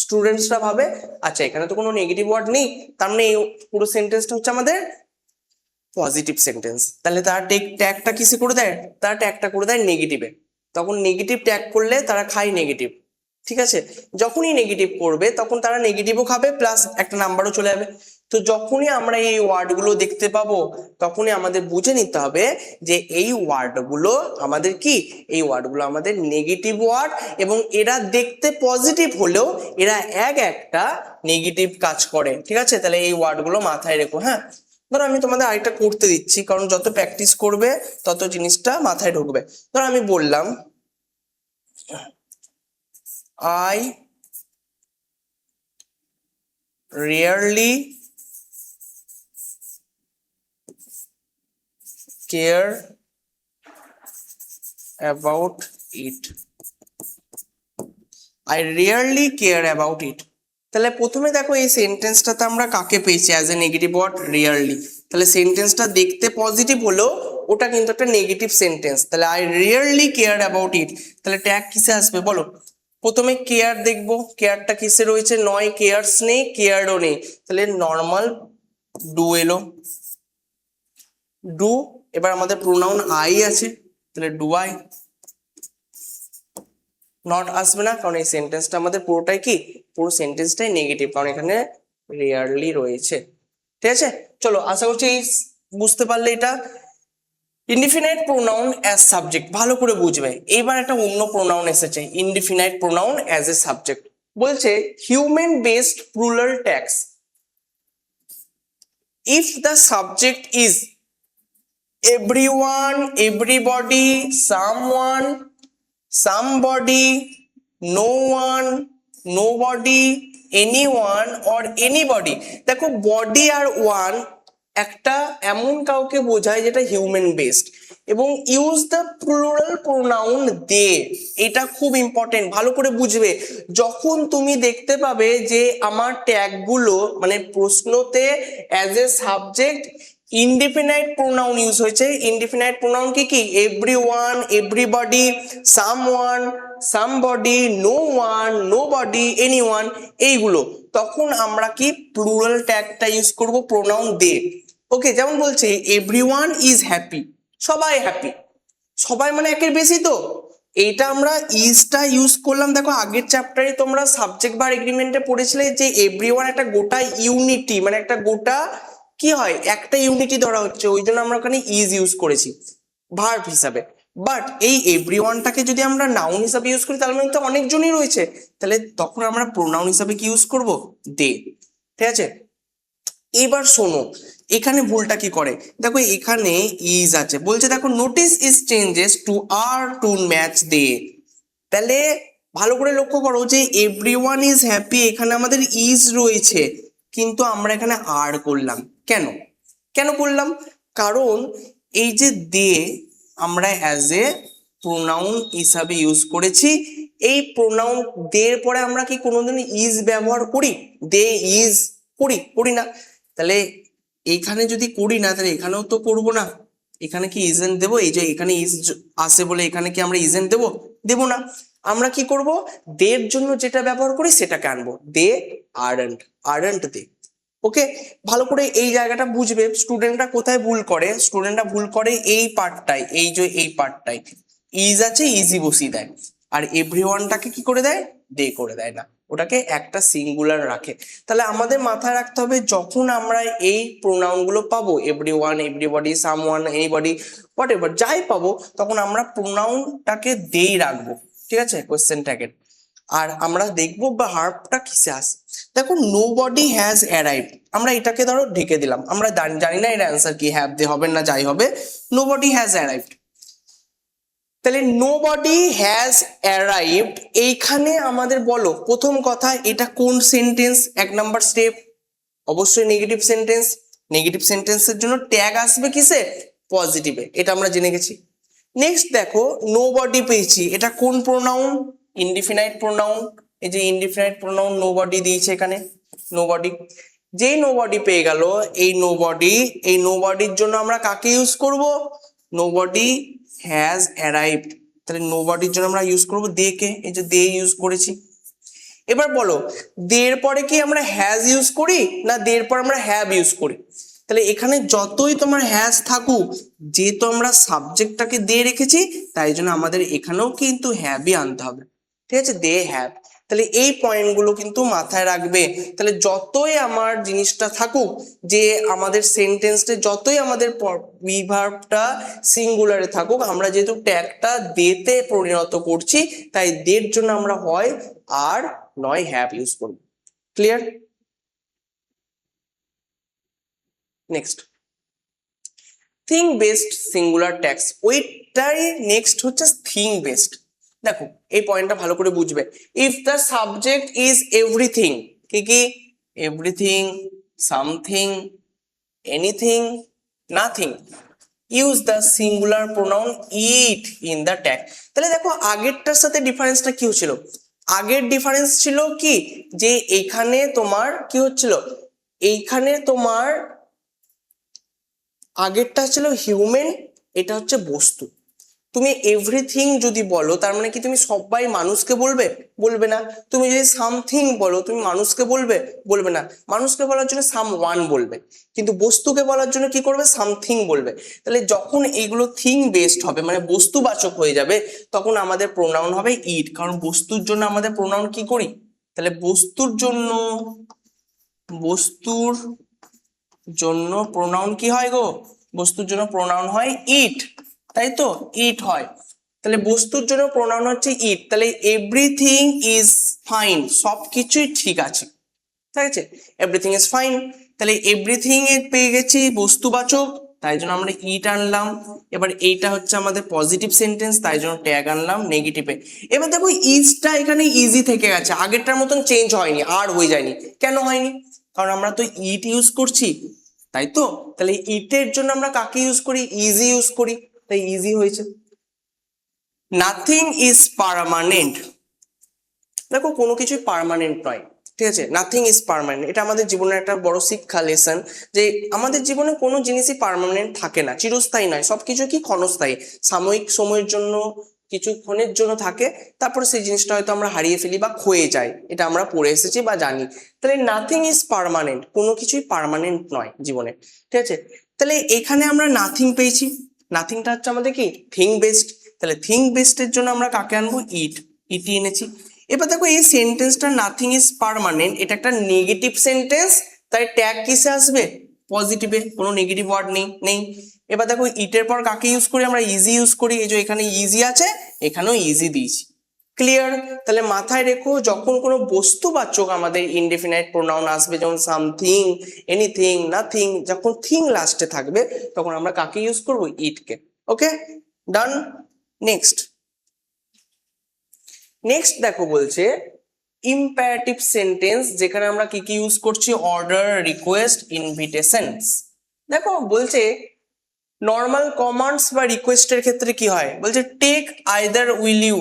A: স্টুডেন্টসরা ভাবে আচ্ছা এখানে তো কোনো নেগেটিভ ওয়ার্ড নেই, তার মানে এই পুরো সেন্টেন্সটা হচ্ছে আমাদের পজিটিভ সেন্টেন্স। তাহলে তার ট্যাগটা কিসে করে দেয়? তার ট্যাগটা করে দেয় নেগেটিভে। তখন নেগেটিভ ট্যাগ করলে তারা খায় নেগেটিভ, ঠিক আছে? যখনই নেগেটিভ করবে তখন তারা নেগেটিভও খাবে প্লাস একটা নাম্বারও চলে যাবে। তো যখনই আমরা এই ওয়ার্ডগুলো দেখতে পাবো তখনই আমাদের বুঝে নিতে হবে যে এই ওয়ার্ডগুলো আমাদের কি? এই ওয়ার্ডগুলো আমাদের নেগেটিভ ওয়ার্ড, এবং এরা দেখতে পজিটিভ হলেও এরা একটা নেগেটিভ কাজ করে, ঠিক আছে? তাহলে এই ওয়ার্ডগুলো মাথায় রেখো। হ্যাঁ, ধরো আমি তোমাদের আরেকটা করতে দিচ্ছি, কারণ যত প্র্যাকটিস করবে তত জিনিসটা মাথায় ঢুকবে। ধরো আমি বললাম I rarely care about it. I rarely care about it. তাহলে প্রথমে দেখো এই সেন্টেন্সটাতে আমরা কাকে পেয়েছি as a negative word? Rarely. তাহলে সেন্টেন্সটা দেখতে পজিটিভ হলেও ওটা কিন্তু একটা নেগেটিভ সেন্টেন্স। তাহলে I rarely care about it, তাহলে ট্যাগ কিসে আসবে বলো? প্রথমে কেয়ার দেখবো, কেয়ারটা কিসে রয়েছে? নয়, কেয়ারস নেই, কেয়ারও নেই, তাহলে নর্মাল ডু এলো, ডু। এবার আমাদের প্রোনাউন আই আছে, তাহলে ডু আই। নট আসবে না, কারণ এই সেন্টেন্সটা আমাদের পুরোটাই কি? পুরো সেন্টেন্সটাই নেগেটিভ, কারণ এখানে রেয়ারলি রয়েছে, ঠিক আছে? চলো আশা করছি বুঝতে পারলে এটা। ইনডিফিনাইট প্রোনাউন অ্যাজ সাবজেক্ট, ভালো করে বুঝবে। এইবার একটা অন্য প্রোনাউন এসেছে, indefinite pronoun as a subject. বলছে human based plural tags, if the subject is everyone, everybody, someone, somebody, no one, nobody, anyone or anybody। দেখো বডি আর ওয়ান একটা এমন কাউকে বোঝায় যেটা হিউম্যান বেসড, এবং ইউজ দ্য প্লুরাল প্রোনাউন দে, এটা খুব ইম্পর্টেন্ট, ভালো করে বুঝবে। যখন তুমি দেখতে পাবে যে আমার ট্যাগগুলো মানে প্রশ্নতে as a subject indefinite pronoun use হয়েছে। ইনডিফিনাইট প্রোনাউন কি কি? Everyone, everybody, someone, somebody, no one, nobody, anyone, এইগুলো। তখন আমরা কি প্লুরাল ট্যাগটা ইউজ করব, প্রোনাউন দে। ওকে, যেমন বলছে এভরিওয়ান ইজ হ্যাপি, সবাই হ্যাপি। সবাই মানে একের বেশি তো, এইটা আমরা ইজটা ইউজ করলাম। দেখো আগের চ্যাপ্টারে তোমরা সাবজেক্ট বা এগ্রিমেন্টে পড়েছিলে যে এভরিওয়ান একটা গোটা ইউনিটি, মানে একটা গোটা কি হয়, একটা ইউনিটি ধরা হচ্ছে, ওই জন্য আমরা ওখানে ইজ ইউজ করেছি ভার্ব হিসাবে। বাট এই এভরিওয়ানটাকে যদি আমরা নাউন হিসাবে ইউজ করি তাহলে মানে তো অনেকজনই রয়েছে, তাহলে তখন আমরা প্রোনাউন হিসাবে কি ইউজ করব, দে। ঠিক আছে, এবার শোনো এখানে ভুলটা কি করে। দেখো এখানে ইজ আছে, বলছে দেখো notice is changes to are to match they. তাহলে ভালো করে লক্ষ্য করো যে এভরিওয়ান ইজ হ্যাপি, এখানে আমাদের ইজ রয়েছে, কিন্তু আমরা এখানে আর করলাম কেন? কেন করলাম? কারণ এই যে দে আমরা অ্যাজ এ প্রোনাউন হিসাবে ইউজ করেছি। এই প্রোনাউন দের পরে আমরা কি কোনোদিন ইজ ব্যবহার করি? দে ইজ করি না। তাহলে এইখানে যদি করি না তাহলে এখানেও তো করবো না। এখানে কি ইজেন্ট দেবো? এই যে এখানে ইজ আসে বলে এখানে কি আমরা ইজেন্ট দেবো না। আমরা কি করব, দের জন্য যেটা ব্যবহার করি সেটাকে আনবো, দে আরন্ট দে। ওকে, ভালো করে এই জায়গাটা বুঝবে। স্টুডেন্টরা কোথায় ভুল করে? স্টুডেন্টরা ভুল করে এই পার্টটাই, এই যে এই পার্টটাই ইজ আছে ইজি বসিয়ে দেয়, আর এভরিওয়ানটাকে কি করে দেয়, দে করে দেয় না, ওটাকে একটা সিঙ্গুলার রাখে। তাহলে আমাদের মাথায় রাখতে হবে যখন আমরা এই প্রোনাউন গুলো পাবো, everyone, everybody, someone, anybody, whatever যাই পাবো, তখন আমরা প্রোনাউনটাকে দেই রাখবো। ঠিক আছে, কোশ্চেন ট্যাগের। আর আমরা দেখবো বা হার্বটা কিসে আসে। দেখো নোবডি হ্যাজ অ্যারাইভড, আমরা এটাকে ধরো ঢেকে দিলাম, আমরা জানি না এর অ্যান্সার কি, হ্যাভ দে হবে না যাই হবে, নোবডি হ্যাজ অ্যারাইভড। তাহলে নোবডি হ্যাজ অ্যারাইভড, এইখানে আমাদের বলো প্রথম কথা এটা কোন সেন্টেন্স? 1 নাম্বার স্টেপ, অবশ্যই নেগেটিভ সেন্টেন্স। নেগেটিভ সেন্টেন্সের জন্য ট্যাগ আসবে কিসে? পজিটিভে, এটা আমরা জেনে গেছি। নেক্সট দেখো নোবডি পেয়েছি, এটা কোন প্রোনাউন? Indefinite pronoun. এই যে ইনডিফিনাইট প্রোনাউন নোবডি দিয়েছে এখানে, নোবডি। যেই নোবডি পেয়ে গেল, এই নোবডির জন্য আমরা কাকে ইউজ করব? Nobody has arrived. তাহলে নোবডির জন্য আমরা ইউজ করব দে কে, এই যে দে ইউজ করেছি। এবার বলো দের পরে কি আমরা হ্যাজ ইউজ করি না দের পর আমরা হ্যাভ ইউজ করি? তাহলে এখানে যতই তোমার হ্যাজ থাকুক, যেহেতু আমরা সাবজেক্টটাকে দে রেখেছি, তাই জন্য আমাদের এখানেও কিন্তু হ্যাভই আনতে হবে। ঠিক আছে, দে হ্যাভ। তাহলে এই পয়েন্টগুলো কিন্তু মাথায় রাখবে। তাহলে যতই আমার জিনিসটা থাকুক, যে আমাদের সেন্টেন্সটা যতই আমাদের ভার্বটা সিঙ্গুলারে থাকুক, আমরা যেহেতু ট্যাগটা দেতে পরিণত করছি, তাই দের জন্য আমরা হয় আর নয় হ্যাভ ইউজ করব। Clear? Next thing based singular tags, ওইটাই নেক্সট হচ্ছে থিং বেসড। দেখো এই পয়েন্টটা ভালো করে বুঝবে। If the subject is everything, কি কি? Everything, something, anything, nothing, use the singular pronoun it in the tag. তাহলে দেখো আগেরটার সাথে ডিফারেন্সটা কি হচ্ছিল? আগের ডিফারেন্স ছিল কি, যে এইখানে তোমার কি হচ্ছিল, এইখানে তোমার আগেরটা ছিল হিউম্যান, এটা হচ্ছে বস্তু। তুমি এভরিথিং যদি বলো তার মানে কি তুমি সবাই মানুষকে বলবে? বলবে না। তুমি যদি সামথিং বলো তুমি মানুষকে বলবে না। মানুষকে বলার জন্য সাম ওয়ান বলবে, কিন্তু বস্তুকে বলার জন্য কি করবে? সামথিং বলবে। তাহলে যখন এইগুলো থিং বেসড হবে, মানে বস্তুবাচক হয়ে যাবে, তখন আমাদের প্রোনাউন হবে ইট, কারণ বস্তুর জন্য আমাদের প্রোনাউন কি করি? তাহলে বস্তুর জন্য প্রোনাউন কি হয় গো? বস্তুর জন্য প্রোনাউন হয় ইট, তাই তো? ইট হয়। তাহলে বস্তুর জন্য প্রোনাউন হচ্ছে ইট। তাহলে এভরিথিং ইজ ফাইন, সবকিছুই ঠিক আছে। ঠিক আছে, এভরিথিং ইজ ফাইন। তাহলে এভরিথিং এ পেয়ে গেছি বস্তুবাচক, তাই জন্য আমরা ইট আনলাম। এবার এইটা হচ্ছে আমাদের পজিটিভ সেন্টেন্স, তাই জন্য ট্যাগ আনলাম নেগেটিভে। এবার দেখো ইজটা এখানে ইজি থেকে গেছে, আগেরটার মতন চেঞ্জ হয়নি, আর হয়ে যায়নি। কেন হয়নি? কারণ আমরা তো ইট ইউজ করছি, তাই তো? তাহলে ইটের জন্য আমরা কাকে ইউজ করি? ইজি ইউজ করি, তাই ইজি হয়েছে। নাথিং ইজ পার্মানেন্ট, দেখো কোনো কিছুই পার্মানেন্ট নয়। ঠিক আছে, নাথিং ইজ পার্মানেন্ট। এটা আমাদের জীবনের একটা বড় শিক্ষা লেসন, যে আমাদের জীবনে কোনো জিনিসই পার্মানেন্ট থাকে না, চিরস্থায়ী নয়, সবকিছু কি ক্ষণস্থায়ী, সাময়িক সময়ের জন্য, কিছুক্ষণের জন্য থাকে, তারপর সেই জিনিসটা হয়তো আমরা হারিয়ে ফেলি বা ক্ষয়ে যায়, এটা আমরা পড়ে এসেছি বা জানি। তাহলে নাথিং ইজ পার্মানেন্ট, কোনো কিছুই পার্মানেন্ট নয় জীবনে, ঠিক আছে। তাহলে এখানে আমরা নাথিং পেয়েছি, নাথিংটা হচ্ছে আমাদের কি থিং বেসড, তাহলে থিং বেসড এর জন্য আমরা কাকে আনবো, ইটি এনেছি। এবার দেখো এই সেন্টেন্সটা নাথিং ইজ পার্মানেন্ট, এটা একটা নেগেটিভ সেন্টেন্স, তাই ট্যাগ কিসে আসবে, পজিটিভে, কোনো নেগেটিভ ওয়ার্ড নেই। এবার দেখো ইটের পর কাকে ইউজ করি আমরা, ইজি ইউজ করি, এই যে এখানে ইজি আছে, এখানেও ইজি দিয়েছি, ক্লিয়ার। তাহলে মাথায় রেখো, যখন কোনো বস্তুবাচক আমাদের ইনডেফিনাইট প্রোনাউন আসবে, যেমন সামথিং, এনিথিং, নাথিং, যখন থিং লাস্টে থাকবে তখন আমরা কাকে ইউজ করবো, ইটকে। ওকে, ডান। নেক্সট দেখো বলছে ইম্পারেটিভ সেন্টেন্স, যেখানে আমরা কি কি ইউজ করছি, অর্ডার, রিকোয়েস্ট, ইনভিটেশনস। দেখো বলছে নর্মাল কমান্ডস বা রিকোয়েস্টের ক্ষেত্রে কি হয়, বলছে take either will you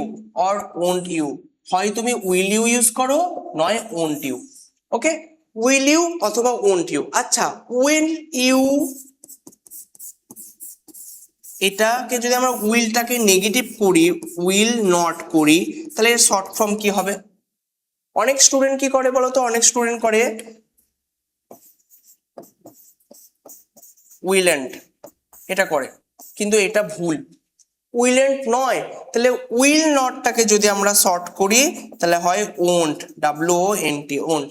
A: or won't you, হয় তুমি উইল ইউ ইউজ করো, নয় won't you. Okay, will you অথবা ওন্ট ইউ। আচ্ছা, উইল ইউ, এটাকে যদি আমরা উইলটাকে নেগেটিভ করি, উইল নট করি, তাহলে এর শর্ট ফর্ম কি হবে? অনেক স্টুডেন্ট কি করে বলতো, অনেক স্টুডেন্ট করে উইলেন্ট, এটা করে, কিন্তু এটা ভুল, উইলেন্ট নয়। তাহলে উইল নটটাকে যদি আমরা শর্ট করি তাহলে হয় ওন্ট, WONT, ওন্ট,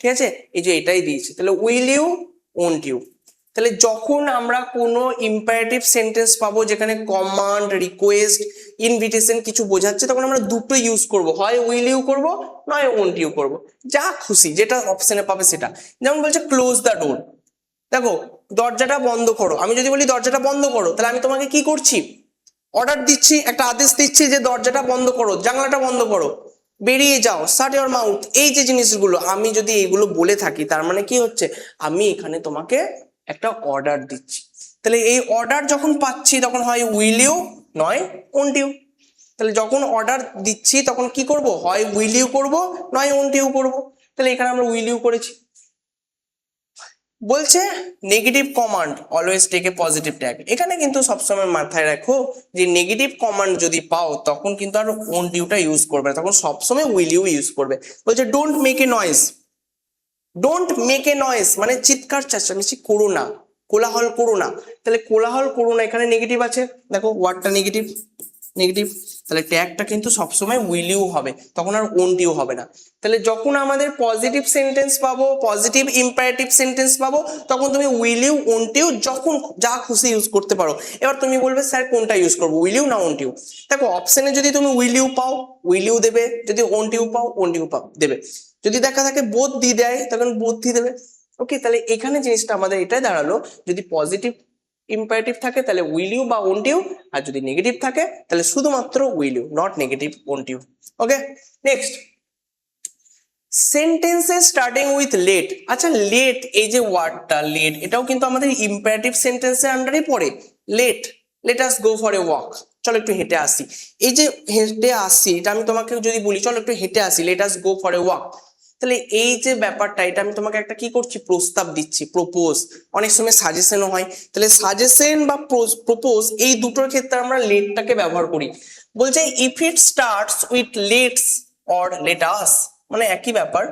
A: ঠিক আছে, এই যে এটাই দিয়েছি। তাহলে উইল ইউ, ওন্ট ইউ। তাহলে যখন আমরা কোনো ইম্পারেটিভ সেন্টেন্স পাবো যেখানে কমান্ড, রিকোয়েস্ট, ইনভিটেশন কিছু বোঝাচ্ছে, তখন আমরা দুটো ইউজ করব, হয় উইল ইউ করব, নয় ওন্ট ইউ করব, যা খুশি, যেটা অপশনে পাবে সেটা। যেমন বলছে ক্লোজ দ্য ডোর, দেখো দরজাটা বন্ধ করো, আমি যদি বলি দরজাটা বন্ধ করো, তাহলে আমি তোমাকে কি করছি, অর্ডার দিচ্ছি, একটা আদেশ দিচ্ছি যে দরজাটা বন্ধ করো, জানলাটা বন্ধ করো, বেরিয়ে যাও, শাট ইওর মাউথ। এই যে জিনিসগুলো আমি যদি এগুলো বলে থাকি, তার মানে কি হচ্ছে, আমি এখানে তোমাকে একটা অর্ডার দিচ্ছি। তাহলে এই অর্ডার যখন পাচ্ছি তখন হয় উইল ইউ, নয় ওন্ট ইউ। তাহলে যখন অর্ডার দিচ্ছি তখন কি করব, হয় উইল ইউ করব, নয় ওন্ট ইউ করব। তাহলে এখানে আমরা উইল ইউ করেছি। বলছে negative command always take a positive tag. এখানে কিন্তু সবসময় মাথায় রাখো যে নেগেটিভ কমান্ড যদি পাও তখন কিন্তু আর ওন্ট ইউটা ইউজ করবে না, তখন সবসময় উইল ইউ ইউজ করবে। বলছে don't make a noise, don't make a noise মানে চিৎকার চেঁচামেচি করো না, কোলাহল করো না। তাহলে কোলাহল করো না, এখানে নেগেটিভ আছে, দেখো ওয়ার্ডটা নেগেটিভ, নেগেটিভ, তাহলে ট্যাগটা কিন্তু সবসময় উইল ইউ হবে, তখন আর ওন্ট ইউ হবে না। তাহলে যখন আমাদের পজিটিভ সেন্টেন্স পাবো, পজিটিভ ইম্পারেটিভ সেন্টেন্স পাবো, তখন তুমি উইল ইউ, ওন্ট ইউ যখন যা খুশি ইউজ করতে পারো। এবার তুমি বলবে স্যার কোনটা ইউজ করবো, উইল ইউ না ওন্ট ইউ? দেখো অপশনে যদি তুমি উইল ইউ পাও উইল ইউ দেবে, যদি ওন্ট ইউ পাও ওন্ট ইউ দেবে, যদি দেখা থাকে বোধ দিয়ে দেয় তখন বোধ দিয়ে দেবে। ওকে, তাহলে এখানে জিনিসটা আমাদের এটাই দাঁড়ালো, যদি পজিটিভ ইম্পারেটিভ থাকে তাহলে উইল ইউ বা ওন্ট ইউ, আর যদি নেগেটিভ থাকে তাহলে শুধুমাত্র will you, not negative won't you. Okay, next sentences starting with let. আচ্ছা লেট, এই যে ওয়ার্ডটা লেট, এটাও কিন্তু আমাদের ইম্পারেটিভ সেন্টেন্সের আন্ডারে পড়ে। Let, let us go for a walk, চলো একটু হেঁটে আসি। এই যে হেঁটে আসি, এটা আমি তোমাকে যদি বলি চলো একটু হেঁটে আসি, late us go for a walk, তাহলে এই যে ব্যাপারটা, এটা আমি তোমাকে একটা কি করছি, প্রস্তাব দিচ্ছি, প্রপোজ। অনেক সময় সাজেশনও হয়, তাহলে সাজেশন বা প্রপোজ এই দুটোর ক্ষেত্রে আমরা লেটটাকে ব্যবহার করি। বলছে if it starts with let's or let us, মানে একই ব্যাপার।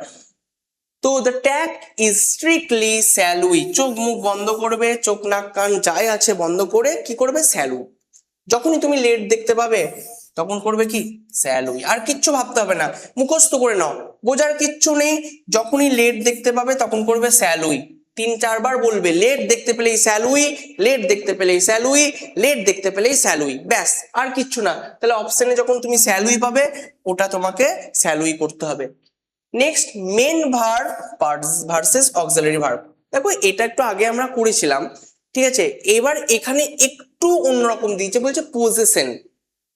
A: তো the tag is strictly shall we, চোখ মুখ বন্ধ করবে, চোখ নাক কান যাই আছে বন্ধ করে কি করবে, শ্যাল উই। যখনই তুমি লেট দেখতে পাবে তখন করবে কি, শ্যাল উই, আর কিচ্ছু ভাবতে হবে না, মুখস্থ করে নাও, বোঝার কিচ্ছু নেই। যখনই লেট দেখতে পাবে তখন করবে শ্যাল উই, 3-4 বার বলবে, লেট দেখতে পেলেই শ্যাল উই, লেট দেখতে পেলেই শ্যাল উই, লেট দেখতে পেলেই শ্যাল উই, ব্যাস আর কিচ্ছু না। তাহলে অপশনে যখন তুমি শ্যাল উই পাবে ওটা তোমাকে শ্যাল উই করতে হবে। Next main verb versus auxiliary verb. দেখো এটা একটু আগে আমরা করেছিলাম, ঠিক আছে, এবার এখানে একটু অন্যরকম দিয়েছে, বলছে পজেশন।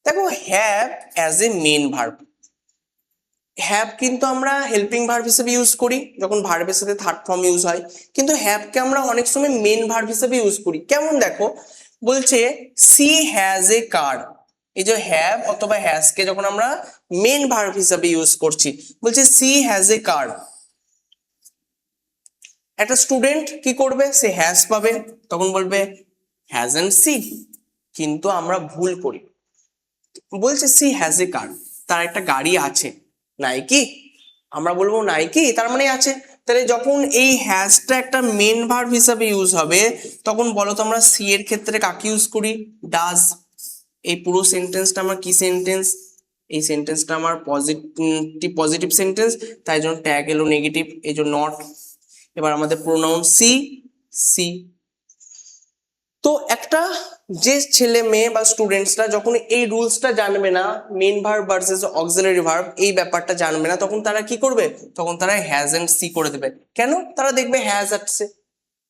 A: দেখো have as a main verb, have কিন্তু আমরা হেল্পিং ভার্ব হিসেবে ইউজ করি যখন ভার্বের সাথে থার্ড ফর্ম ইউজ হয়, কিন্তু হ্যাভকে আমরা অনেক সময় মেন ভার্ব হিসেবে ইউজ করি। কেমন দেখো, বলছে সি হ্যাজ এ কার, এই যে হ্যাভ অথবা হ্যাজ কে যখন আমরা মেন ভার্ব হিসেবে ইউজ করছি, বলছে সি হ্যাজ এ কার, একটা স্টুডেন্ট কি করবে, সে হ্যাজ পাবে, তখন বলবে হ্যাজন্ট সি, কিন্তু আমরা ভুল করি, বলছে সি হ্যাজ এ কার, তার একটা গাড়ি আছে, নাইকি, আমরা বলবো নাইকি, তার মানে আছে। তাহলে যখন এই হ্যাজটা একটা মেন ভার্ব হিসাবে ইউজ হবে, তখন বলো তো আমরা সি এর ক্ষেত্রে কাকে ইউজ করি, ডাজ। এই পুরো সেন্টেন্সটা আমার কি সেন্টেন্স, এই সেন্টেন্সটা আমার পজিটিভ সেন্টেন্স, তাই জন্য ট্যাগ এলো নেগেটিভ, এই জন্য নট। এবার আমাদের প্রোনাউন সি, সি। তো একটা যে ছেলে মেয়ে বা স্টুডেন্টসরা যখন এই রুলসটা জানবে না, main verb versus auxiliary verb, এই ব্যাপারটা জানবে না, তখন তারা কি করবে, তখন তারা হ্যাজ এন্ড সি করে দেবে। কেন, তারা দেখবে হ্যাজ আসছে,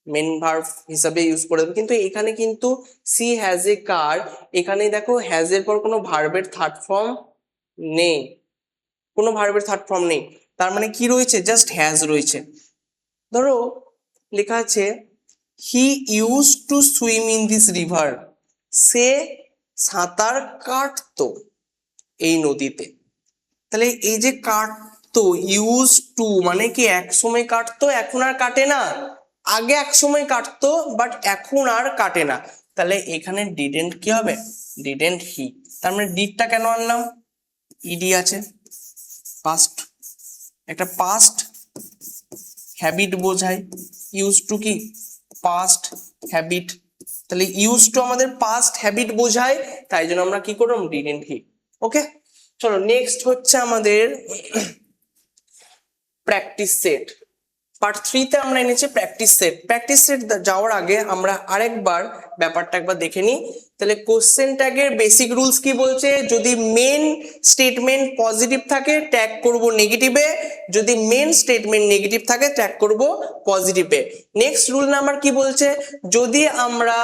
A: মেন ভার্ব হিসাবে ইউজ করে দেবে, কিন্তু এখানে কিন্তু সি হ্যাজ এ কার, এখানে দেখো হ্যাজ এর পর কোনো ভার্বের থার্ড ফর্ম নেই, কোনো ভার্বের থার্ড ফর্ম নেই, তার মানে কি রয়েছে, জাস্ট হ্যাজ রয়েছে। ধরো লেখা আছে he use to swim in this river, সে সাঁতার কাটতো এই নদীতে। তাহলে এই যে কাটতো, ইউজ টু মানে কি এক সময় কাটতো, এখন আর কাটে না, আগে এক সময় কাটতো বাট এখন আর কাটে না। তাহলে এখানে ডিডেন্ট কি হবে, ডিডেন্ট হি, তার মানে ডিডটা কেন আনলাম, ইডি আছে, পাস্ট, একটা পাস্ট হ্যাবিট বোঝায়, ইউজ টু কি পাস্ট হ্যাবিট, তাহলে ইউজ টু আমাদের পাস্ট হ্যাবিট বোঝায়, তাই জন্য আমরা কি করলাম, ডিডেন্ট হি। ওকে, চলো নেক্সট হচ্ছে আমাদের প্র্যাকটিস সেট। পার্ট 3 তে আমরা এনেছি প্র্যাকটিস সেট। প্র্যাকটিস সেট যাওয়ার আগে আমরা আরেকবার ব্যাপারটা একবার দেখে নিই। তাহলে কোশ্চেন ট্যাগের বেসিক রুলস কি বলছে, যদি মেন স্টেটমেন্ট পজিটিভ থাকে ট্যাগ করব নেগেটিভে, যদি মেন স্টেটমেন্ট নেগেটিভ থাকে ট্যাগ করব পজিটিভে। নেক্সট রুল নাম্বার কি বলছে, যদি আমরা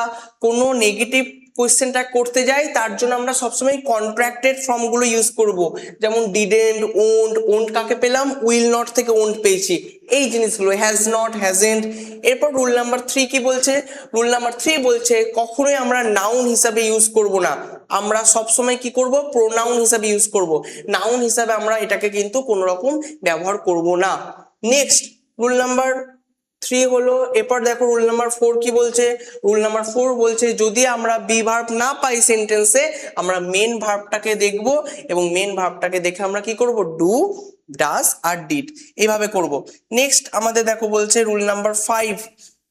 A: কোনো নেগেটিভ কোয়েশ্চেনটা করতে যাই, তার জন্য আমরা সবসময় কন্ট্রাক্টেড ফর্ম গুলো ইউজ করব, যেমন ডিডেন্ট, ওন্ট, ওন্ট কাকে পেলাম, উইল নট থেকে ওন্ট পেয়েছি, এই জিনিসগুলো, হ্যাজ নট, হ্যাজেন্ট। এরপর রুল নাম্বার 3 কি বলছে, রুল নাম্বার 3 বলছে কখনোই আমরা নাউন হিসাবে ইউজ করব না, আমরা সবসময় কি করব, প্রোনাউন হিসাবে ইউজ করব, নাউন হিসাবে আমরা এটাকে কিন্তু কোনো রকম ব্যবহার করব না। নেক্সট রুল নাম্বার 3 হলো, এরপর দেখো রুল নাম্বার 4 কি বলছে, রুল নাম্বার 4 বলছে যদি আমরা বি ভার্ব না পাই সেন্টেন্সে, আমরা মেন ভার্বটাকে দেখব, এবং মেন ভার্বটাকে দেখে আমরা কি করব, ডু, ডাজ আর ডিড, এইভাবে করব। নেক্সট আমাদের দেখো বলছে রুল নাম্বার 5,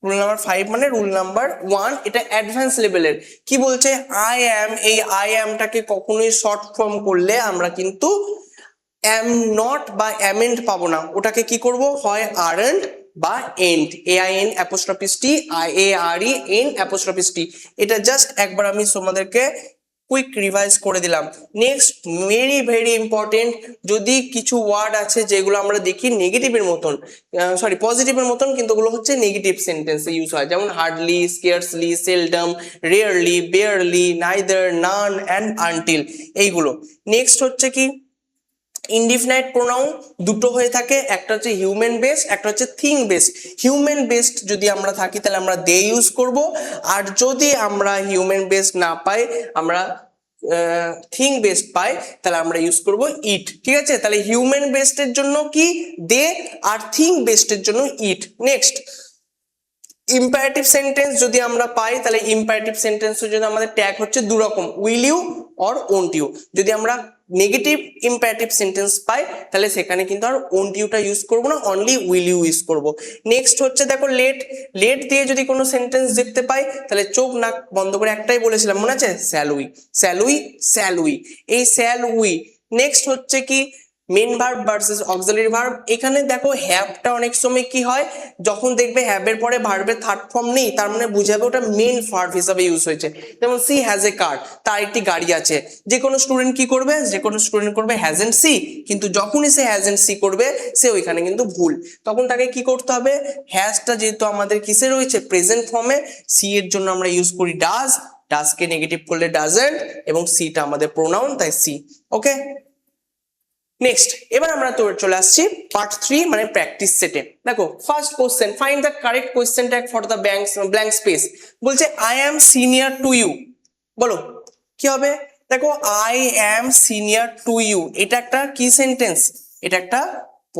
A: রুল নাম্বার 5 মানে রুল নাম্বার 1, এটা অ্যাডভান্স লেভেলের। কি বলছে, আই অ্যাম, এই আই অ্যামটাকে কখনোই শর্ট ফর্ম করলে আমরা কিন্তু অ্যাম নট বা অ্যামেন্ট পাবো না, ওটাকে কি করব, হয় আরন্ট বা ain't, AIN apostrophe T, IAREN apostrophe T. এটা জাস্ট একবার আমি তোমাদেরকে কুইক রিভাইজ করে দিলাম। নেক্সট ভেরি ভেরি ইম্পর্টেন্ট, যদি কিছু ওয়ার্ড আছে যেগুলো আমরা দেখি নেগেটিভের মতন, সরি পজিটিভের মতন, কিন্তু ওগুলো হচ্ছে নেগেটিভ সেন্টেন্সে ইউজ হয়, যেমন hardly, scarcely, seldom, rarely, barely, neither, none and until, এইগুলো। নেক্সট হচ্ছে কি, ইনডিফিনাইট প্রোনাউন দুটো হয়ে থাকে, একটা হচ্ছে হিউম্যান বেসড, একটা হচ্ছে থিং বেসড। হিউম্যান বেসড যদি আমরা থাকি তাহলে আমরা দে ইউজ করব, আর যদি আমরা হিউম্যান বেসড না পাই, আমরা থিং বেসড পাই, তাহলে আমরা ইউজ করব ইট। ঠিক আছে, তাহলে হিউম্যান বেসড এর জন্য কি দে, আর থিং বেসড এর জন্য ইট। নেক্সট ইম্পারেটিভ সেন্টেন্স যদি আমরা পাই, তাহলে ইম্পারেটিভ সেন্টেন্সের জন্য আমাদের ট্যাগ হচ্ছে দু রকম, will you or won't you. যদি আমরা নেগেটিভ ইম্পারেটিভ সেন্টেন্স পাই, তাহলে সেখানে কিন্তু আর ওন্ট ইউটা ইউজ করব না, অনলি উইল ইউ ইউজ করব। নেক্সট হচ্ছে দেখো লেট, লেট দিয়ে যদি কোনো সেন্টেন্স দেখতে পাই, তাহলে চোখ নাক বন্ধ করে একটাই বলেছিলাম, মনে আছে, shall we, shall we, shall we, এই শ্যাল উই। নেক্সট হচ্ছে কি, main verb versus auxiliary verb. এখানে দেখো হ্যাভটা অনেক সময় কি হয়, যখন দেখবে হ্যাভের পরে ভার্বের থার্ড ফর্ম নেই, তার মানে বুঝাবে ওটা মেন ভার্ব হিসাবে ইউজ হয়েছে। যেমন সি হ্যাজ এ কার, তার একটি গাড়ি আছে, যে কোনো স্টুডেন্ট কি করবে, যে কোনো স্টুডেন্ট করবে হ্যাজেন্ট সি, কিন্তু যখনই সে হ্যাজেন্ট সি করবে, সে ওইখানে কিন্তু ভুল, তখন তাকে কি করতে হবে, হ্যাজটা যেহেতু আমাদের কিসে রয়েছে, প্রেজেন্ট ফর্মে, সি এর জন্য আমরা ইউজ করি ডাজ, ডাজকে নেগেটিভ করলে ডাজেন্ট, এবং সিটা আমাদের প্রোনাউন, তাই সি। ওকে, নেক্সট এবার আমরা তো চলে আসছি পার্ট 3 মানে প্র্যাকটিস সেটে। দেখো first question, find the correct question tag for the blank space. বলছে I am senior to you, বলো কি হবে, দেখো I am senior to you, এটা একটা কি সেন্টেন্স, এটা একটা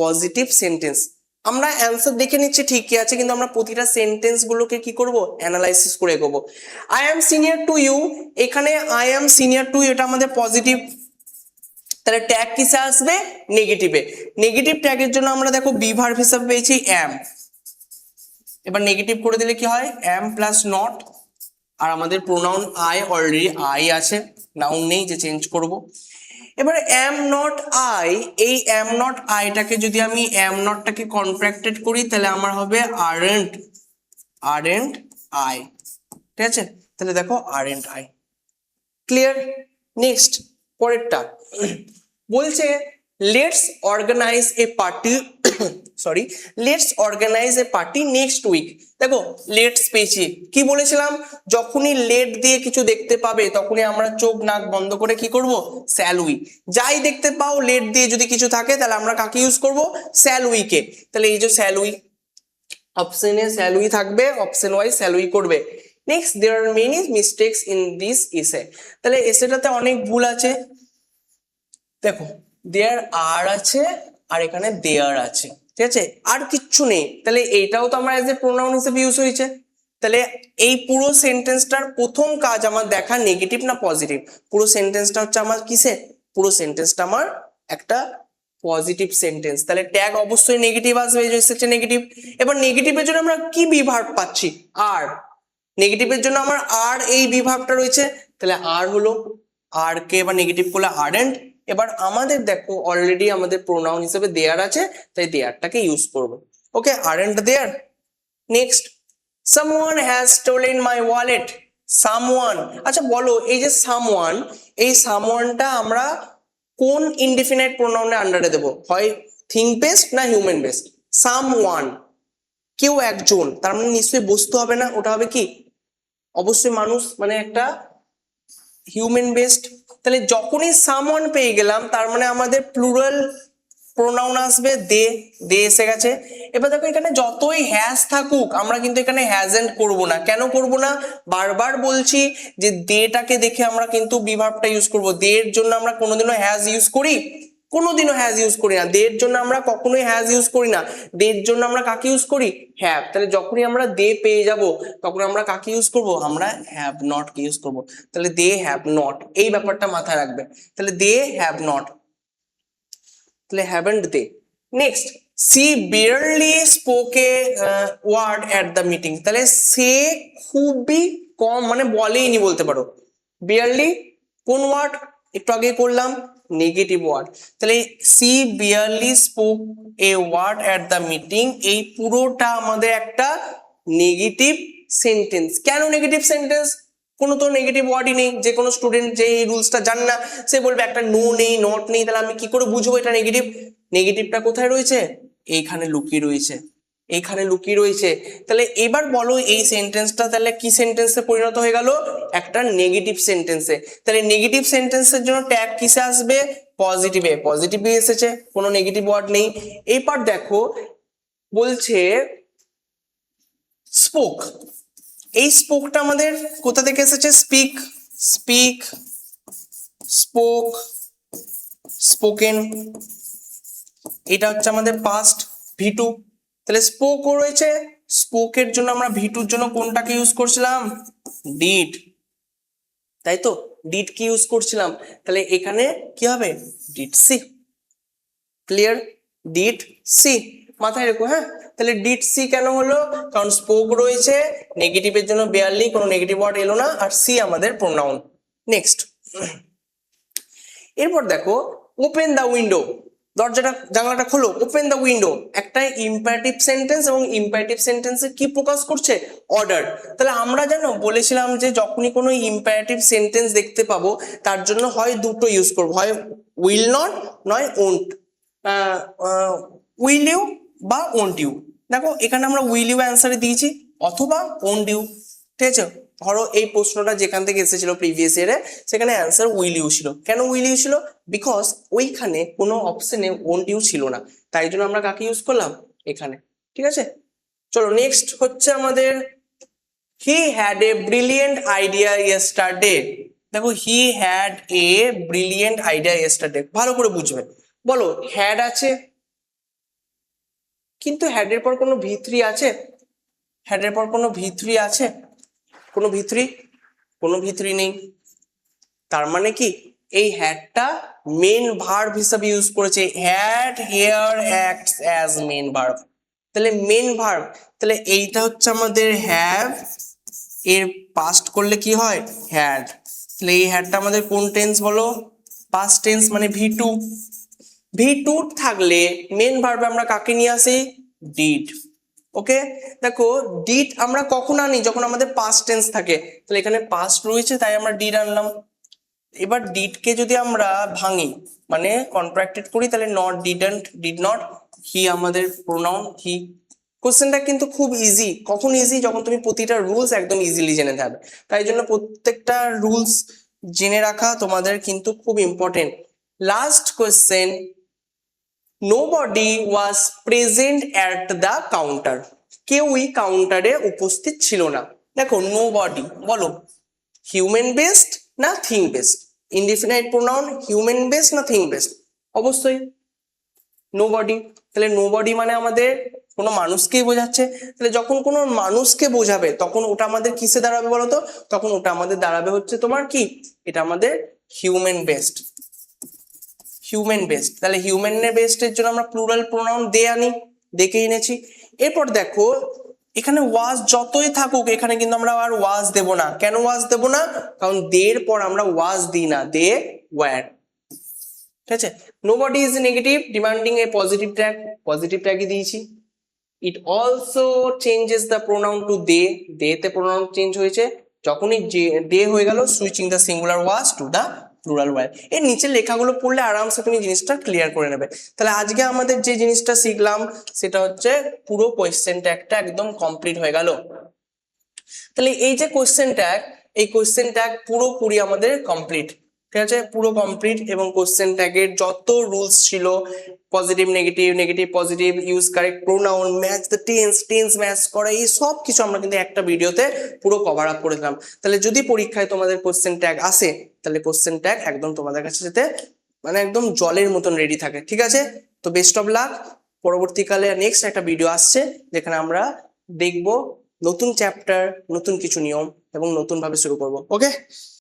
A: পজিটিভ সেন্টেন্স। আমরা অ্যান্সার দেখে নিচ্ছি ঠিকই আছে, কিন্তু আমরা প্রতিটা সেন্টেন্স গুলোকে কি করব, অ্যানালাইসিস করে এগোবো। I am senior to you, এখানে আই অ্যাম সিনিয়র টু, এটা আমাদের পজিটিভ, তাহলে ট্যাগ কিসে আসবে, নেগেটিভে। নেগেটিভ ট্যাগের জন্য আমরা দেখো বি ভার্ব হিসাবে পেয়েছি অ্যাম, এবার নেগেটিভ করে দিলে কি হয়, অ্যাম প্লাস নট, আর আমাদের প্রোনাউন আই, অলরেডি আই আছে, নাউন নেই যে চেঞ্জ করব। এবার অ্যাম নট আই, এই অ্যাম নট আইটাকে যদি আমি অ্যাম নটটাকে কন্ট্রাক্টেড করি তাহলে আমার হবে আরেন্ট, আরেন্ট আই, ঠিক আছে, তাহলে দেখো আরেন্ট আই। ক্লিয়ার? নেক্সট পরেরটা বলছে let's organise a party, sorry, let's organise a party next week. দেখো লেটস পেয়েছি, কি বলেছিলাম, যখনই লেট দিয়ে কিছু দেখতে পাবে তখনই আমরা চোখ নাক বন্ধ করে কি করব, শ্যাল উই। যাই দেখতে পাও লেট দিয়ে যদি কিছু থাকে তাহলে আমরা কাকে ইউজ করব, শ্যাল উইকে। তাহলে এই যে শ্যাল উই, অপশনে শ্যাল উই থাকবে, অপশন ওয়াইজ শ্যাল উই করবে। Next, there are many mistakes in this essay, তাহলে এসেটাতে অনেক ভুল আছে। দেখো দেয়ার আর আছে, আর এখানে দেয়ার আছে, ঠিক আছে, আর কিচ্ছু নেই। তাহলে এইটাও তো আমরা এজ এ প্রোনাউন হিসেবে ইউজ হয়েছে। তাহলে এই পুরো সেন্টেন্সটার প্রথম কাজ আমার দেখা নেগেটিভ না পজিটিভ। পুরো সেন্টেন্সটা হচ্ছে আমার কিসে, পুরো সেন্টেন্সটা আমার একটা পজিটিভ সেন্টেন্স, তাহলে ট্যাগ অবশ্যই নেগেটিভ আসবে, এই যে এসেছে নেগেটিভ। এবার নেগেটিভের জন্য আমরা কি বিভাগ পাচ্ছি, আর। নেগেটিভের জন্য আমার আর এই বিভাগটা রয়েছে, তাহলে আর হলো, আর কে এবার নেগেটিভ করলে আরেন্ট। এবার আমাদের দেখো অলরেডি আমাদের প্রোনাউন হিসেবে দেয়ার আছে, তাই দেয়ারটাকে ইউজ করবো। Okay, aren't there. Next, someone has stolen my wallet. Someone, আচ্ছা বলো এই যে সামওয়ান, এই সামওয়ানটা আমরা কোন ইনডিফিনাইট প্রোনাউনের আন্ডারে দেবো, হয় থিংক বেসড না হিউম্যান বেসড। সামওয়ান, কেউ একজন, তার মানে নিশ্চয়ই বস্তু হবে না, ওটা হবে কি, অবশ্যই মানুষ, মানে একটা হিউম্যান বেসড। তাহলে যখনই সামওয়ান পেয়ে গেলাম তার মানে আমাদের প্লুরাল প্রোনাউন আসবে দে, দে এসে গেছে। এবার দেখো এখানে যতই হ্যাজ থাকুক আমরা কিন্তু এখানে হ্যাজেন্ট করব না। কেন করব না, বারবার বলছি যে দেটাকে দেখে আমরা কিন্তু বিভার্বটা ইউজ করব। দে এর জন্য আমরা কোনোদিনও হ্যাজ ইউজ করি, কোনোদিনও হ্যাজ ইউজ করি না। দে এর জন্য আমরা কখনোই হ্যাজ ইউজ করি না। দে এর জন্য আমরা কাকে ইউজ করি, হ্যাভ। তাহলে যখনই আমরা দে পেয়ে যাব তখন আমরা কাকে ইউজ করব, আমরা হ্যাভ নট কে ইউজ করব। তাহলে দে হ্যাভ নট, এই ব্যাপারটা মাথায় রাখবে। তাহলে দে হ্যাভ নট, তাহলে haven't they. Next, she barely spoke a word at the meeting, তাহলে সে খুবই কম, মানে বলেইনি বলতে পারো। বিয়ারলি কোন ওয়ার্ড, একটু আগে করলাম নেগেটিভ ওয়ার্ড, তাহলে she barely spoke a word at the meeting, এই পুরোটা আমাদের একটা নেগেটিভ সেন্টেন্স। কেন নেগেটিভ সেন্টেন্স, কোনো তো নেগেটিভ ওয়ার্ডই নেই। যে কোনো স্টুডেন্ট যে এই রুলসটা জানে না সে বলবে একটা নো নেই, নট নেই, তাহলে আমি কি করে বুঝবো এটা নেগেটিভ। নেগেটিভটা কোথায় রয়েছে, এইখানে লুকিয়ে রয়েছে, এইখানে লুকিয়ে রয়েছে। তাহলে এবার বলো এই সেন্টেন্সটা তাহলে কি সেন্টেন্সে পরিণত হয়ে গেল, একটা নেগেটিভ সেন্টেন্সে। তাহলে নেগেটিভ সেন্টেন্সের জন্য ট্যাগ কিসে আসবে, পজিটিভে, পজিটিভে এসেছে, কোনো নেগেটিভ ওয়ার্ড নেই। এরপর দেখো বলছে স্পোক, এই স্পোকটা আমাদের কোথা থেকে এসেছে, স্পিক, স্পিক, স্পোক, স্পোকেন, এটা হচ্ছে আমাদের পাস্ট ভি2। তাহলে স্পোকও রয়েছে, স্পোকের জন্য আমরা ভি2 এর জন্য কোনটাকে ইউজ করছিলাম, ডিড, তাই তো, ডিড কি ইউজ করছিলাম, তাহলে এখানে কি হবে, did she. Clear, did she মাথায় রেখো। হ্যাঁ, তাহলে ডিড সি কেন হলো, কারণ স্পোক রয়েছে, নেগেটিভের জন্য বেয়ারলি কোনো নেগেটিভ ওয়ার্ড এলো না, আর সি আমাদের প্রোনাউন। নেক্সট, এরপর দেখো ওপেন দ্য উইন্ডো, দরজাটা জানলাটা খোলো, ওপেন দ্য উইন্ডো, একটা ইম্পারেটিভ সেন্টেন্স, এবং ইম্পারেটিভ সেন্টেন্সে কি প্রকাশ করছে, অর্ডার। তাহলে আমরা জানো বলেছিলাম যে যখনই কোনো ইম্পারেটিভ সেন্টেন্স দেখতে পাবো তার জন্য হয় দুটো ইউজ করবো, হয় উইল নট নয় ওন্ট, উইল ইউ বা ওন্ট ইউ। দেখো এখানে আমরা উইল ইউ অ্যান্সারে দিয়েছি, অথবা ওন্ট ইউ, ঠিক আছে। ধরো এই প্রশ্নটা যেখান থেকে এসেছিল প্রিভিয়াস ইয়ারে, সেখানে অ্যান্সার উইল ইউ ছিল। কেন উইল ইউ ছিল, বিকজ ওইখানে কোনো অপশনে ওন্ট ইউ ছিল না, তাই জন্য আমরা কাকে ইউজ করলাম, এখানে। ঠিক আছে, চলো নেক্সট হচ্ছে আমাদের he had a brilliant idea yesterday. দেখো he had a brilliant idea yesterday, ভালো করে বুঝবে। বলো হ্যাড আছে, কিন্তু হ্যাডের পর কোনো V3 আছে? হ্যাডের পর কোনো V3 আছে? কোনো V3? কোনো V3 নেই। তার মানে কি এই হ্যাডটা মেন ভার্ব হিসেবে ইউজ করেছে, had here acts as main verb. তাহলে মেন ভার্ব, তাহলে এইটা হচ্ছে আমাদের হ্যাভ, এর পাস্ট করলে কি হয় হ্যাড। তাহলে এই হ্যাডটা আমাদের কোন টেন্স বলো? পাস্ট টেন্স, মানে V2। V2 থাকলে মেন ভার্বে আমরা কাকে নিয়ে আসি? ডিড। ওকে, দেখো ডিড আমরা কখন আনি? যখন আমাদের পাস্ট টেন্স থাকে। তাহলে এখানে পাস্ট রয়েছে তাই আমরা ডিড আনলাম। এবার ডিড কে যদি আমরা ভাঙি, মানে কন্ট্রাক্টেড করি, তাহলে নট, ডিডন্ট, ডিড নট, হি আমাদের প্রোনাউন হি। কোশ্চেনটা কিন্তু খুব ইজি। কখন ইজি? যখন তুমি প্রতিটা রুলস একদম ইজিলি জেনে থাকবে। তাই জন্য প্রত্যেকটা রুলস জেনে রাখা তোমাদের কিন্তু খুব important. Last question, nobody was present at the counter. কেউই কাউন্টারে উপস্থিত ছিল না। দেখো নোবডি বলো হিউম্যান বেসড না thing based? Indefinite pronoun human based না থিং বেসড? অবশ্যই নোবডি। তাহলে নোবডি মানে আমাদের কোনো মানুষকেই বোঝাচ্ছে। তাহলে যখন কোনো মানুষকে বোঝাবে তখন ওটা আমাদের কিসে দাঁড়াবে বলতো? তখন ওটা আমাদের দাঁড়াবে হচ্ছে তোমার কি, এটা আমাদের হিউম্যান বেসড। Human based. তাহলে হিউম্যান বেসড এর জন্য আমরা প্লুরাল প্রোনাউন দে আনি, দেখে এনেছি। এরপর দেখো এখানে ওয়াজ যতই থাকুক, এখানে কিন্তু আমরা আর ওয়াজ দেব না। কেন ওয়াজ দেব না? কারণ দের পর আমরা ওয়াজ দিই না, দে ওয়্যার। ঠিক আছে, nobody is negative demanding a positive tag, positive ট্যাগই দিয়েছি। It also changes the pronoun to they, they তে প্রোনাউন চেঞ্জ হয়েছে যখনই দে হয়ে গেল, switching the singular was to the plural was. এর নিচের লেখাগুলো পড়লে আরামসে তুমি জিনিসটা ক্লিয়ার করে নেবে। তাহলে আজকে আমাদের যে জিনিসটা শিখলাম সেটা হচ্ছে পুরো কোয়েশ্চেন ট্যাগটা একদম কমপ্লিট হয়ে গেল। তাহলে এই যে কোয়েশ্চেন ট্যাগ, এই কোয়েশ্চেন ট্যাগ পুরোপুরি আমাদের কমপ্লিট। ঠিক আছে, পুরো কমপ্লিট। এবং কোশ্চেন ট্যাগের যত রুলস ছিল, positive negative, negative positive, use correct pronoun, match the tense, tense match করা, এই সব কিছু আমরা কিন্তু একটা ভিডিওতে পুরো কভার আপ করেছিলাম। তাহলে যদি পরীক্ষায় তোমাদের কোশ্চেন ট্যাগ আসে, তাহলে কোশ্চেন ট্যাগ একদম তোমাদের কাছে যেতে মানে একদম জলের মতন রেডি থাকে। ঠিক আছে, তো বেস্ট অফ লাক। পরবর্তীকালে নেক্সট একটা ভিডিও আসছে যেখানে আমরা দেখব নতুন চ্যাপ্টার, নতুন কিছু নিয়ম এবং নতুন ভাবে শুরু করব। ওকে।